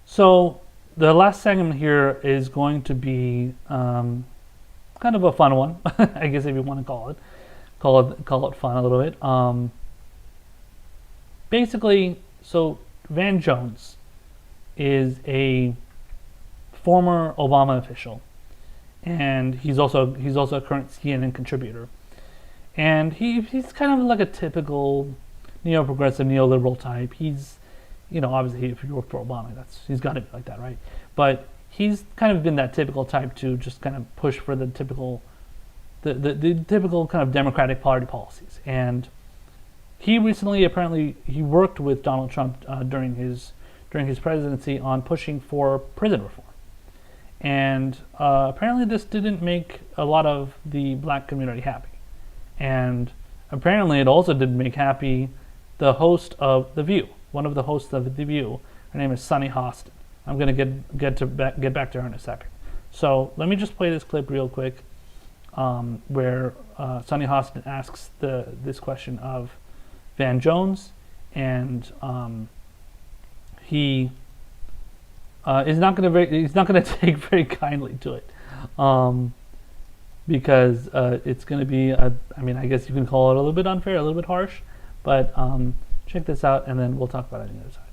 So the last segment here is going to be kind of a fun one, I guess, if you want to call it fun a little bit. Basically, so Van Jones is a former Obama official, and he's also a current CNN contributor, and he's kind of like a typical neo-progressive, neoliberal type. He's, obviously if you work for Obama, he's got to be like that, right? But he's kind of been that typical type to just kind of push for the typical, the typical kind of Democratic Party policies. And he recently, apparently, he worked with Donald Trump during his presidency on pushing for prison reform. And apparently this didn't make a lot of the black community happy. And apparently it also didn't make happy the host of The View, one of the hosts of The View. Her name is Sunny Hostin. I'm going to get back to her in a second. So let me just play this clip real quick where Sunny Hostin asks this question of Van Jones, and he he's not going to take very kindly to it, because it's going to be I guess you can call it a little bit unfair, a little bit harsh, but check this out, and then we'll talk about it on the other side.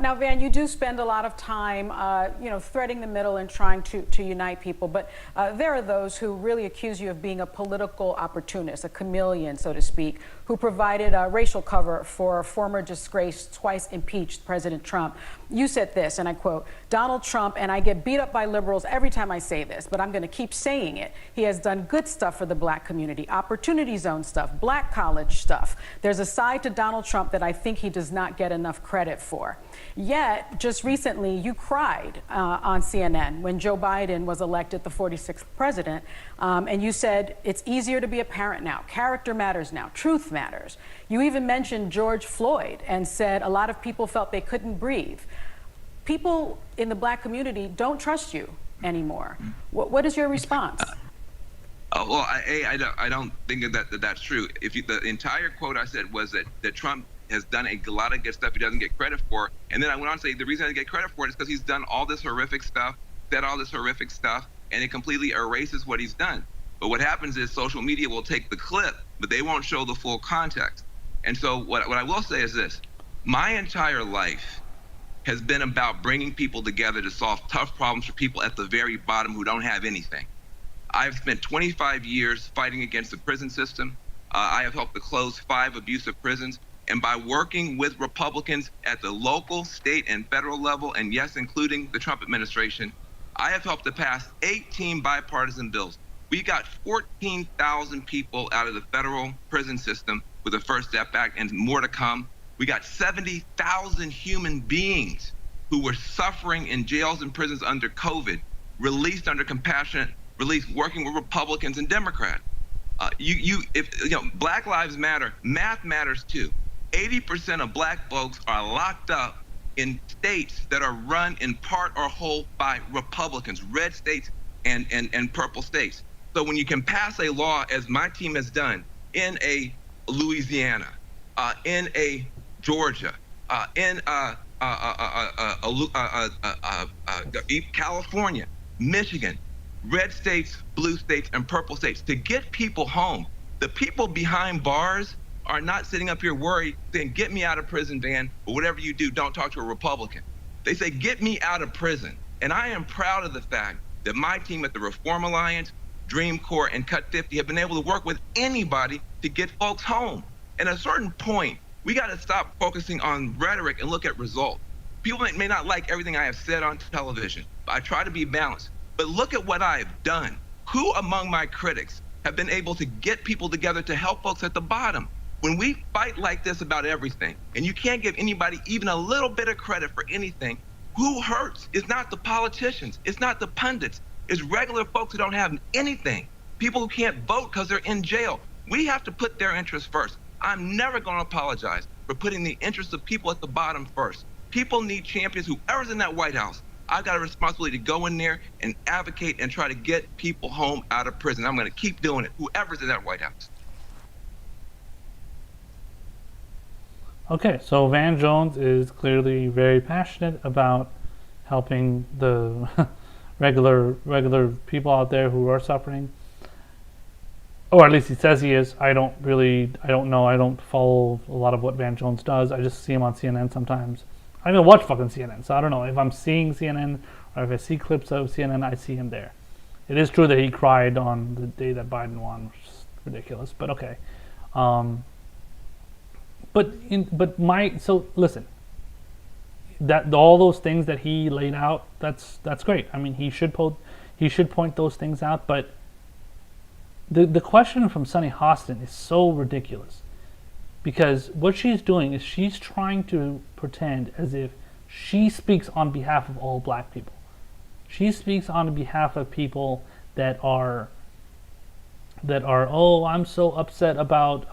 Now, Van, you do spend a lot of time, threading the middle and trying to unite people. But there are those who really accuse you of being a political opportunist, a chameleon, so to speak, who provided racial cover for former disgraced, twice impeached President Trump. You said this, and I quote, "Donald Trump, and I get beat up by liberals every time I say this, but I'm going to keep saying it. He has done good stuff for the black community, opportunity zone stuff, black college stuff. There's a side to Donald Trump that I think he does not get enough credit for." Yet, just recently, you cried on CNN when Joe Biden was elected the 46th president, and you said, "It's easier to be a parent now. Character matters now. Truth matters." You even mentioned George Floyd and said a lot of people felt they couldn't breathe. People in the black community don't trust you anymore. What is your response? Well, I don't think that's true. The entire quote I said was that Trump has done a lot of good stuff he doesn't get credit for. And then I went on to say the reason I didn't get credit for it is because he's done all this horrific stuff, said all this horrific stuff, and it completely erases what he's done. But what happens is social media will take the clip, but they won't show the full context. And so what I will say is this: my entire life has been about bringing people together to solve tough problems for people at the very bottom who don't have anything. I've spent 25 years fighting against the prison system. I have helped to close 5 abusive prisons. And by working with Republicans at the local, state, and federal level, and yes, including the Trump administration, I have helped to pass 18 bipartisan bills. We got 14,000 people out of the federal prison system with the First Step Act, and more to come. We got 70,000 human beings who were suffering in jails and prisons under COVID, released under compassionate release, working with Republicans and Democrats. Black Lives Matter, math matters too. 80% of black folks are locked up in states that are run in part or whole by Republicans, red states and purple states. So when you can pass a law, as my team has done, in a Louisiana, in a Georgia, in California, Michigan, red states, blue states, and purple states, to get people home, the people behind bars are not sitting up here worried saying, "Get me out of prison, Van," or whatever you do, don't talk to a Republican. They say, "Get me out of prison." And I am proud of the fact that my team at the Reform Alliance, Dream Corps, and Cut 50 have been able to work with anybody to get folks home. At a certain point, we got to stop focusing on rhetoric and look at results. People may not like everything I have said on television, but I try to be balanced. But look at what I have done. Who among my critics have been able to get people together to help folks at the bottom? When we fight like this about everything, and you can't give anybody even a little bit of credit for anything, who hurts is not the politicians, it's not the pundits, it's regular folks who don't have anything, people who can't vote because they're in jail. We have to put their interests first. I'm never going to apologize for putting the interests of people at the bottom first. People need champions. Whoever's in that White House, I've got a responsibility to go in there and advocate and try to get people home out of prison. I'm going to keep doing it, whoever's in that White House. Okay, so Van Jones is clearly very passionate about helping the regular people out there who are suffering. Or at least he says he is. I don't know. I don't follow a lot of what Van Jones does. I just see him on CNN sometimes. I don't watch fucking CNN, so I don't know. If I'm seeing CNN or if I see clips of CNN, I see him there. It is true that he cried on the day that Biden won, which is ridiculous, but okay. So listen, that all those things that he laid out, that's great. I mean, he should point those things out. But the question from Sunny Hostin is so ridiculous, because what she's doing is she's trying to pretend as if she speaks on behalf of all black people. She speaks on behalf of people that are oh, I'm so upset about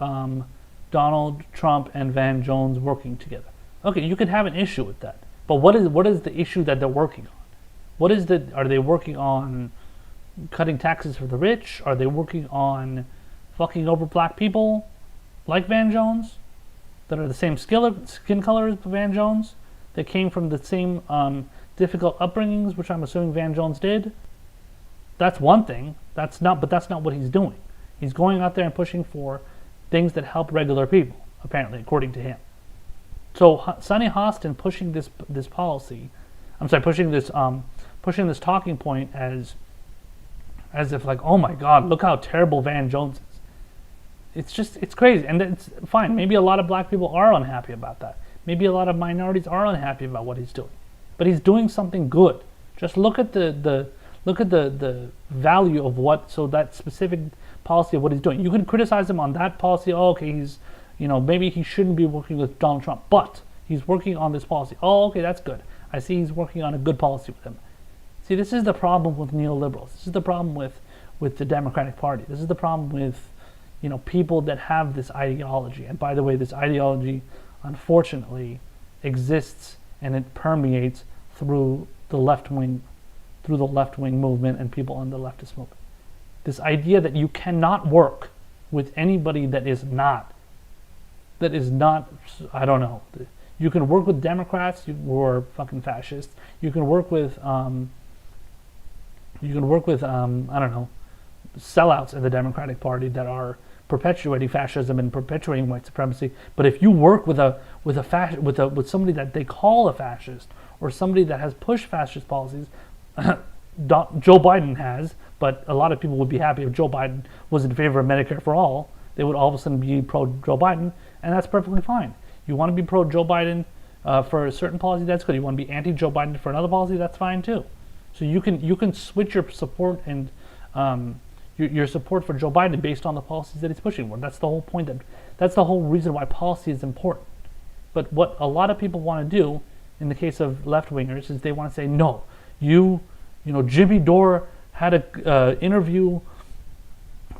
Donald Trump and Van Jones working together. Okay, you could have an issue with that, but what is the issue that they're working on? Are they working on cutting taxes for the rich? Are they working on fucking over black people like Van Jones that are the same skin color as Van Jones, that came from the same difficult upbringings, which I'm assuming Van Jones did? That's one thing. But that's not what he's doing. He's going out there and pushing for things that help regular people, apparently, according to him. So Sunny Hostin pushing this policy, pushing this talking point as if like, oh my God, look how terrible Van Jones is. It's crazy, and it's fine. Maybe a lot of black people are unhappy about that. Maybe a lot of minorities are unhappy about what he's doing, but he's doing something good. Just look at the value of that specific policy of what he's doing. You can criticize him on that policy. Oh, okay, he's, maybe he shouldn't be working with Donald Trump, but he's working on this policy. Oh, okay, that's good. I see he's working on a good policy with him. See, this is the problem with neoliberals. This is the problem with the Democratic Party. This is the problem with, people that have this ideology. And by the way, this ideology, unfortunately, exists and it permeates through the left-wing movement and people in the leftist movement. This idea that you cannot work with anybody that is not, I don't know. You can work with Democrats who are fucking fascists. You can work with, I don't know, sellouts in the Democratic Party that are perpetuating fascism and perpetuating white supremacy. But if you work with somebody that they call a fascist, or somebody that has pushed fascist policies, Joe Biden has, but a lot of people would be happy if Joe Biden was in favor of Medicare for all. They would all of a sudden be pro-Joe Biden, and that's perfectly fine. You want to be pro-Joe Biden for a certain policy, that's good. You want to be anti-Joe Biden for another policy, that's fine too. So you can switch your support and your support for Joe Biden based on the policies that he's pushing for. That's the whole point. That's the whole reason why policy is important. But what a lot of people want to do, in the case of left-wingers, is they want to say, no, Jimmy Dore had an interview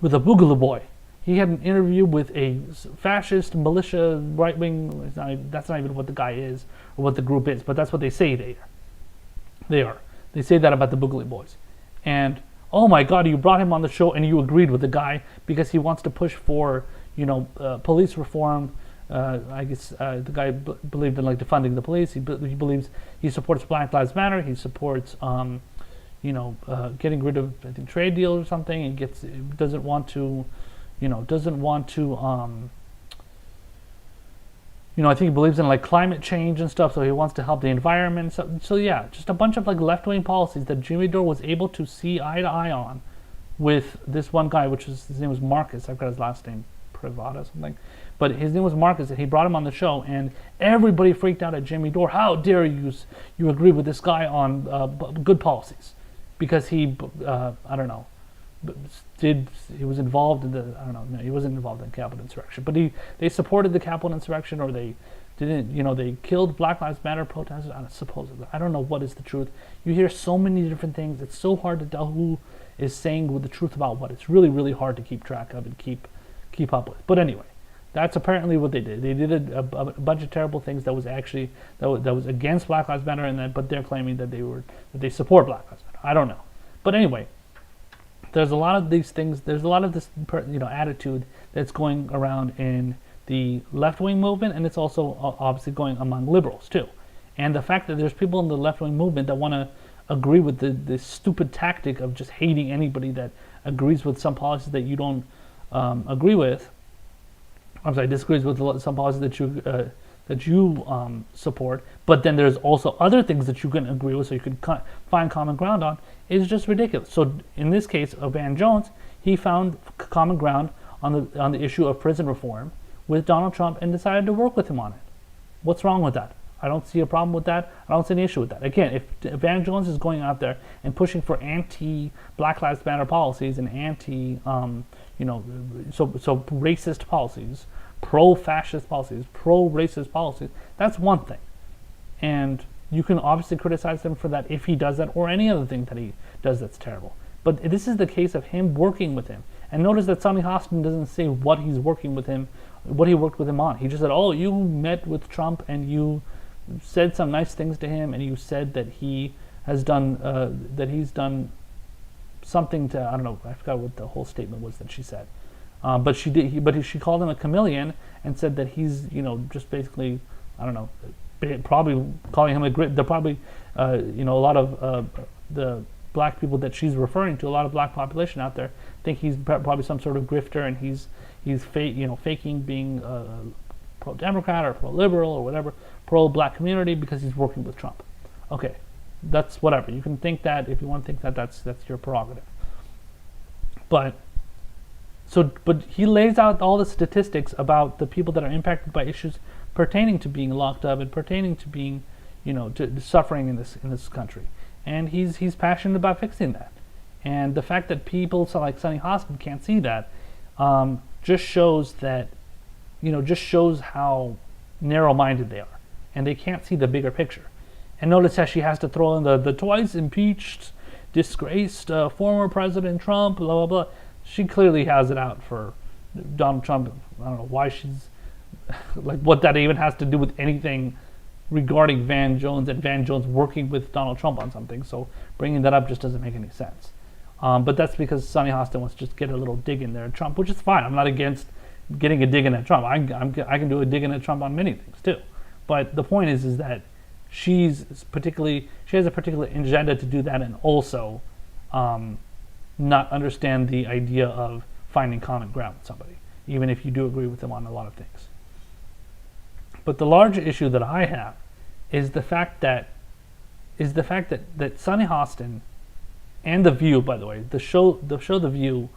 with a Boogaloo Boy. He had an interview with a fascist militia right-wing. That's not even what the guy is or what the group is, but that's what they say they are. They say that about the Boogaloo Boys. And, oh my God, you brought him on the show and you agreed with the guy because he wants to push for, police reform. I guess the guy believed in defunding the police. He believes he supports Black Lives Matter. He supports getting rid of, I think, trade deals or something, and doesn't want to I think he believes in climate change and stuff, so he wants to help the environment. So yeah, just a bunch of left-wing policies that Jimmy Dore was able to see eye to eye on with this one guy, his name was Marcus. I've got his last name, Privada something. But his name was Marcus, and he brought him on the show, and everybody freaked out at Jimmy Dore. How dare you agree with this guy on good policies? Because he, I don't know, he was involved in no, he wasn't involved in the Capitol insurrection, but they supported the Capitol insurrection, or they didn't, they killed Black Lives Matter protesters, supposedly. I don't know what is the truth. You hear so many different things. It's so hard to tell who is saying the truth about what. It's really, really hard to keep track of and keep up with. But anyway, that's apparently what they did. They did a bunch of terrible things that was actually that was against Black Lives Matter, but they're claiming that they support Black Lives Matter. I don't know, but anyway, there's a lot of these things. There's a lot of this attitude that's going around in the left-wing movement, and it's also obviously going among liberals too. And the fact that there's people in the left-wing movement that want to agree with the stupid tactic of just hating anybody that agrees with some policies that you don't agree with. Disagrees with some policies that you support, but then there's also other things that you can agree with, so you can find common ground on, is just ridiculous. So in this case of Van Jones, he found common ground on the issue of prison reform with Donald Trump and decided to work with him on it. What's wrong with that? I don't see a problem with that. I don't see any issue with that. Again, if Van Jones is going out there and pushing for anti-Black Lives Matter policies and so racist policies, pro-fascist policies, pro-racist policies, that's one thing. And you can obviously criticize him for that if he does that, or any other thing that he does that's terrible. But this is the case of him working with him. And notice that Sonny Hostin doesn't say what he's working with him, what he worked with him on. He just said, "Oh, you met with Trump and you said some nice things to him, and you said that he has done he's done something to," I don't know, I forgot what the whole statement was that she said. But she called him a chameleon and said that he's, just basically, I don't know, probably calling him they're probably, a lot of the black people that she's referring to, a lot of black population out there, think he's probably some sort of grifter, and he's faking being pro-Democrat or pro-liberal or whatever, pro-black community, because he's working with Trump. Okay, that's whatever. You can think that if you want to think that, that's your prerogative. But he lays out all the statistics about the people that are impacted by issues pertaining to being locked up and pertaining to being, to suffering in this country. And he's passionate about fixing that. And the fact that people like Sonny Hostin can't see that just shows how narrow-minded they are, and they can't see the bigger picture. And notice how she has to throw in the twice impeached, disgraced former President Trump, blah, blah, blah. She clearly has it out for Donald Trump. I don't know why she's, like, what that even has to do with anything regarding Van Jones and Van Jones working with Donald Trump on something. So bringing that up just doesn't make any sense. But that's because Sonny Hostin wants to just get a little dig in there at Trump, which is fine. I'm not against getting a dig in at Trump. I can do a dig in at Trump on many things too. But the point is that she has a particular agenda to do that, and also not understand the idea of finding common ground with somebody, even if you do agree with them on a lot of things. But the larger issue that I have is the fact that Sonny Hostin and The View, by the way, the show The View,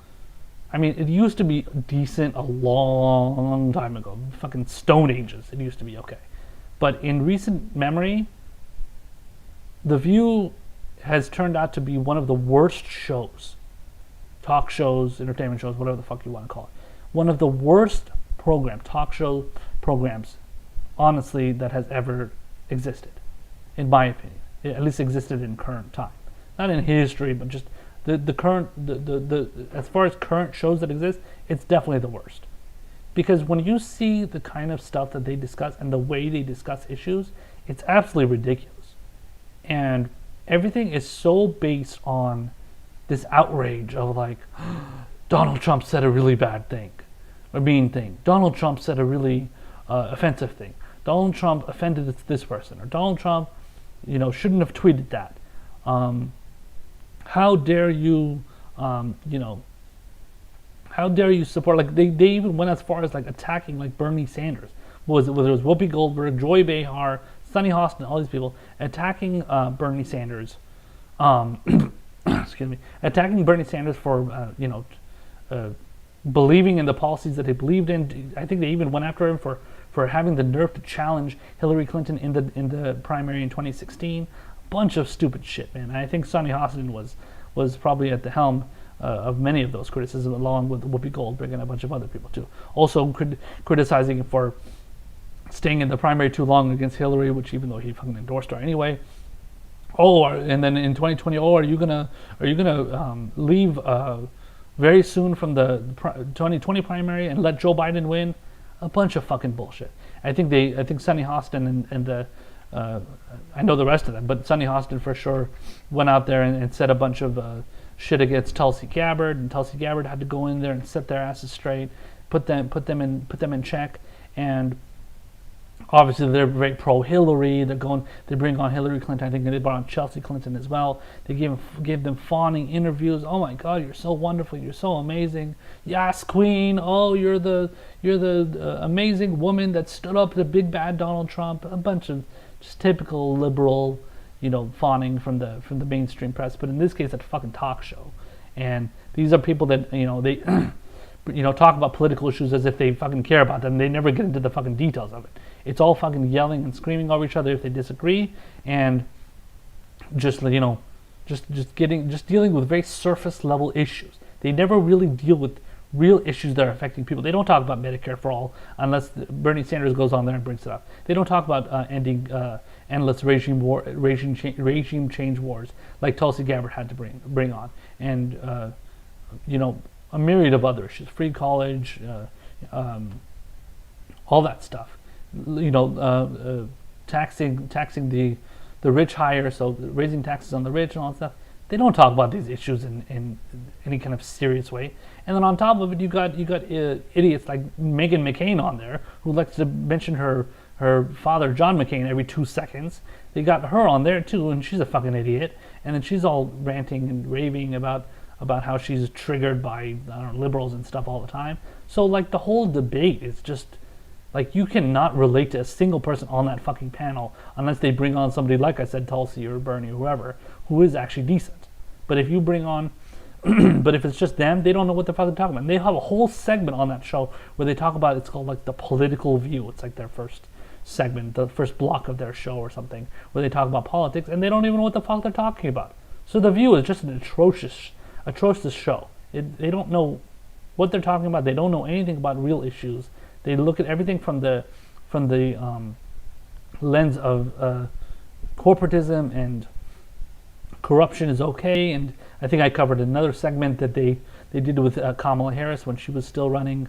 I mean, it used to be decent a long time ago, fucking Stone Ages. It used to be okay, but in recent memory, The View has turned out to be one of the worst shows, talk shows, entertainment shows, whatever the fuck you want to call it, one of the worst talk show programs, honestly, that has ever existed, in my opinion. It at least existed in current time, not in history, but just the current, as far as current shows that exist, it's definitely the worst. Because when you see the kind of stuff that they discuss and the way they discuss issues, it's absolutely ridiculous. And everything is so based on this outrage of, like, Donald Trump said a really bad thing, or mean thing. Donald Trump said a really offensive thing. Donald Trump offended this person, or Donald Trump, shouldn't have tweeted that. How dare you, how dare you support, like, they even went as far as, like, attacking, like, Bernie Sanders. Whether it was Whoopi Goldberg, Joy Behar, Sonny Hostin, all these people attacking Bernie Sanders, excuse me, attacking Bernie Sanders for, believing in the policies that they believed in. I think they even went after him for having the nerve to challenge Hillary Clinton in the primary in 2016. Bunch of stupid shit, man. And I think Sonny Hostin was probably at the helm of many of those criticisms, along with Whoopi Goldberg and a bunch of other people too. Also criticizing him for staying in the primary too long against Hillary, which, even though he fucking endorsed her anyway. And then in 2020, are you gonna leave very soon from the 2020 primary and let Joe Biden win? A bunch of fucking bullshit. I think Sonny Hostin and I know the rest of them, but Sonny Hostin for sure went out there and said a bunch of shit against Tulsi Gabbard, and Tulsi Gabbard had to go in there and set their asses straight, put them in check. And obviously they're very pro-Hillary. They bring on Hillary Clinton. I think they brought on Chelsea Clinton as well. They gave them fawning interviews. Oh my God, you're so wonderful. You're so amazing. Yes, Queen. Oh, you're the amazing woman that stood up to big bad Donald Trump. A bunch of just typical liberal, fawning from the mainstream press. But in this case, it's a fucking talk show. And these are people that, they talk about political issues as if they fucking care about them. They never get into the fucking details of it. It's all fucking yelling and screaming over each other if they disagree, and just dealing with very surface level issues. They never really deal with real issues that are affecting people. They don't talk about Medicare for all unless Bernie Sanders goes on there and brings it up. They don't talk about ending endless regime change wars like Tulsi Gabbard had to bring on, and a myriad of other issues, free college, all that stuff. Taxing the rich higher, so raising taxes on the rich and all that stuff. They don't talk about these issues in any kind of serious way. And then on top of it, you got idiots like Meghan McCain on there who likes to mention her father John McCain every 2 seconds. They got her on there too, and she's a fucking idiot. And then she's all ranting and raving about how she's triggered by liberals and stuff all the time. So like the whole debate is just like you cannot relate to a single person on that fucking panel unless they bring on somebody like I said, Tulsi or Bernie or whoever, who is actually decent. But if you bring on but if it's just them, they don't know what the fuck they're talking about. And they have a whole segment on that show where they talk about, it's called like the political view. It's like their first segment, the first block of their show or something, where they talk about politics and they don't even know what the fuck they're talking about. So the view is just an atrocious show. They don't know what they're talking about. They don't know anything about real issues. They look at everything from the lens of corporatism and corruption is okay. And I think I covered another segment that they did with Kamala Harris when she was still running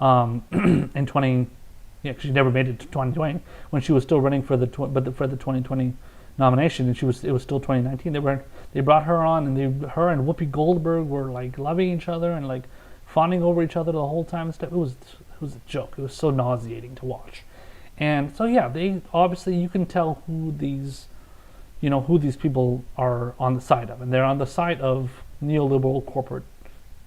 in 20. Yeah, she never made it to 2020 when she was still running for the 2020 nomination, and it was still 2019. They brought her on, and her and Whoopi Goldberg were like loving each other and like fawning over each other the whole time and stuff. It was a joke. It was so nauseating to watch. And so yeah, they obviously, you can tell who these people are on the side of, and they're on the side of neoliberal corporate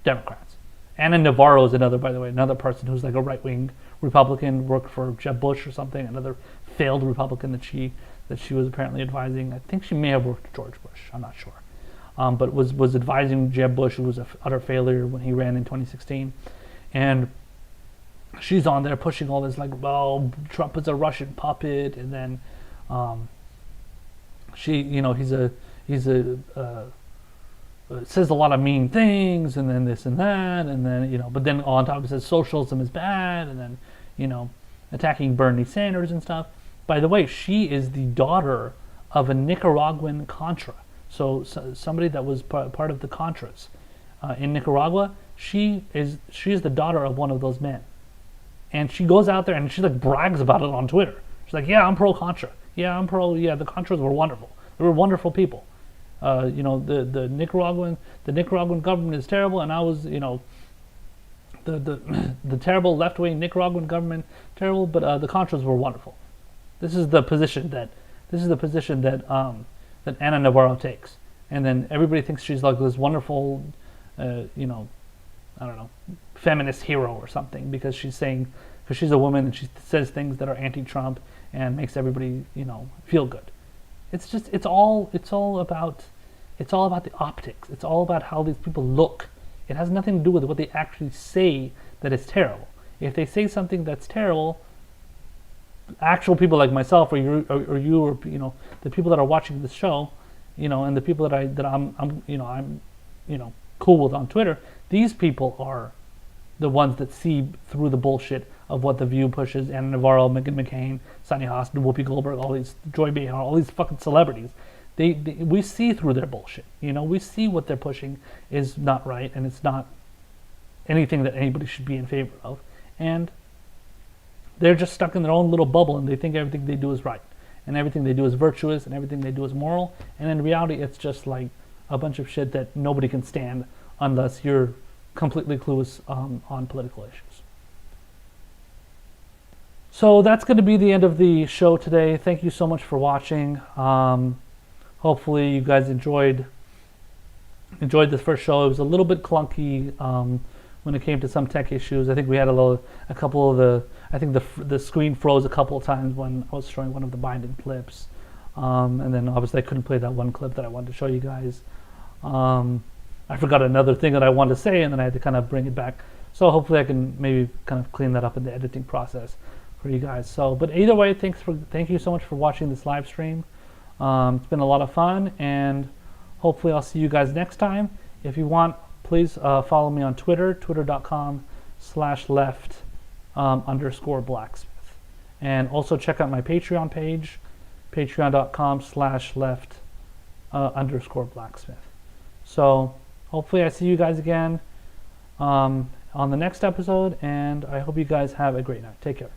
Democrats. Anna Navarro is another person who's like a right-wing Republican, worked for Jeb Bush or something, another failed Republican that she was apparently advising. I think she may have worked for George Bush, I'm not sure. But was advising Jeb Bush, who was an utter failure when he ran in 2016. And she's on there pushing all this like, well, Trump is a Russian puppet, and then he's says a lot of mean things, and then this and that, and then but then on top it says socialism is bad, and then attacking Bernie Sanders and stuff. By the way, she is the daughter of a Nicaraguan Contra, so somebody that was part of the Contras in Nicaragua. She is the daughter of one of those men, and she goes out there and she like brags about it on Twitter. She's like, yeah, I'm pro Contra. Yeah, I'm pro. Yeah, the Contras were wonderful. They were wonderful people. The Nicaraguan government is terrible, and I was, the terrible left-wing Nicaraguan government terrible, but the Contras were wonderful. This is the position that that Anna Navarro takes, and then everybody thinks she's like this wonderful, I don't know, feminist hero or something because she's a woman and she says things that are anti-Trump and makes everybody feel good. It's all about the optics. It's all about how these people look. It has nothing to do with what they actually say that is terrible. If they say something that's terrible, actual people like myself or you or the people that are watching this show, and the people that I'm cool with on Twitter, these people are the ones that see through the bullshit of what The View pushes, Anna Navarro, Meghan McCain, Sunny Hostin, Whoopi Goldberg, all these, Joy Behar, all these fucking celebrities. We see through their bullshit. We see what they're pushing is not right, and it's not anything that anybody should be in favor of. And they're just stuck in their own little bubble, and they think everything they do is right, and everything they do is virtuous, and everything they do is moral. And in reality, it's just like a bunch of shit that nobody can stand unless you're completely clueless on political issues. So that's going to be the end of the show today. Thank you so much for watching. Hopefully you guys enjoyed this first show. It was a little bit clunky when it came to some tech issues. I think we had I think the screen froze a couple of times when I was showing one of the binding clips. And then obviously I couldn't play that one clip that I wanted to show you guys. I forgot another thing that I wanted to say, and then I had to kind of bring it back. So hopefully I can maybe kind of clean that up in the editing process for you guys. So, but either way, thank you so much for watching this live stream. It's been a lot of fun, and hopefully I'll see you guys next time. If you want, please follow me on Twitter, twitter.com/left_blacksmith. And also check out my Patreon page, patreon.com/left_blacksmith. So hopefully I see you guys again on the next episode, and I hope you guys have a great night. Take care.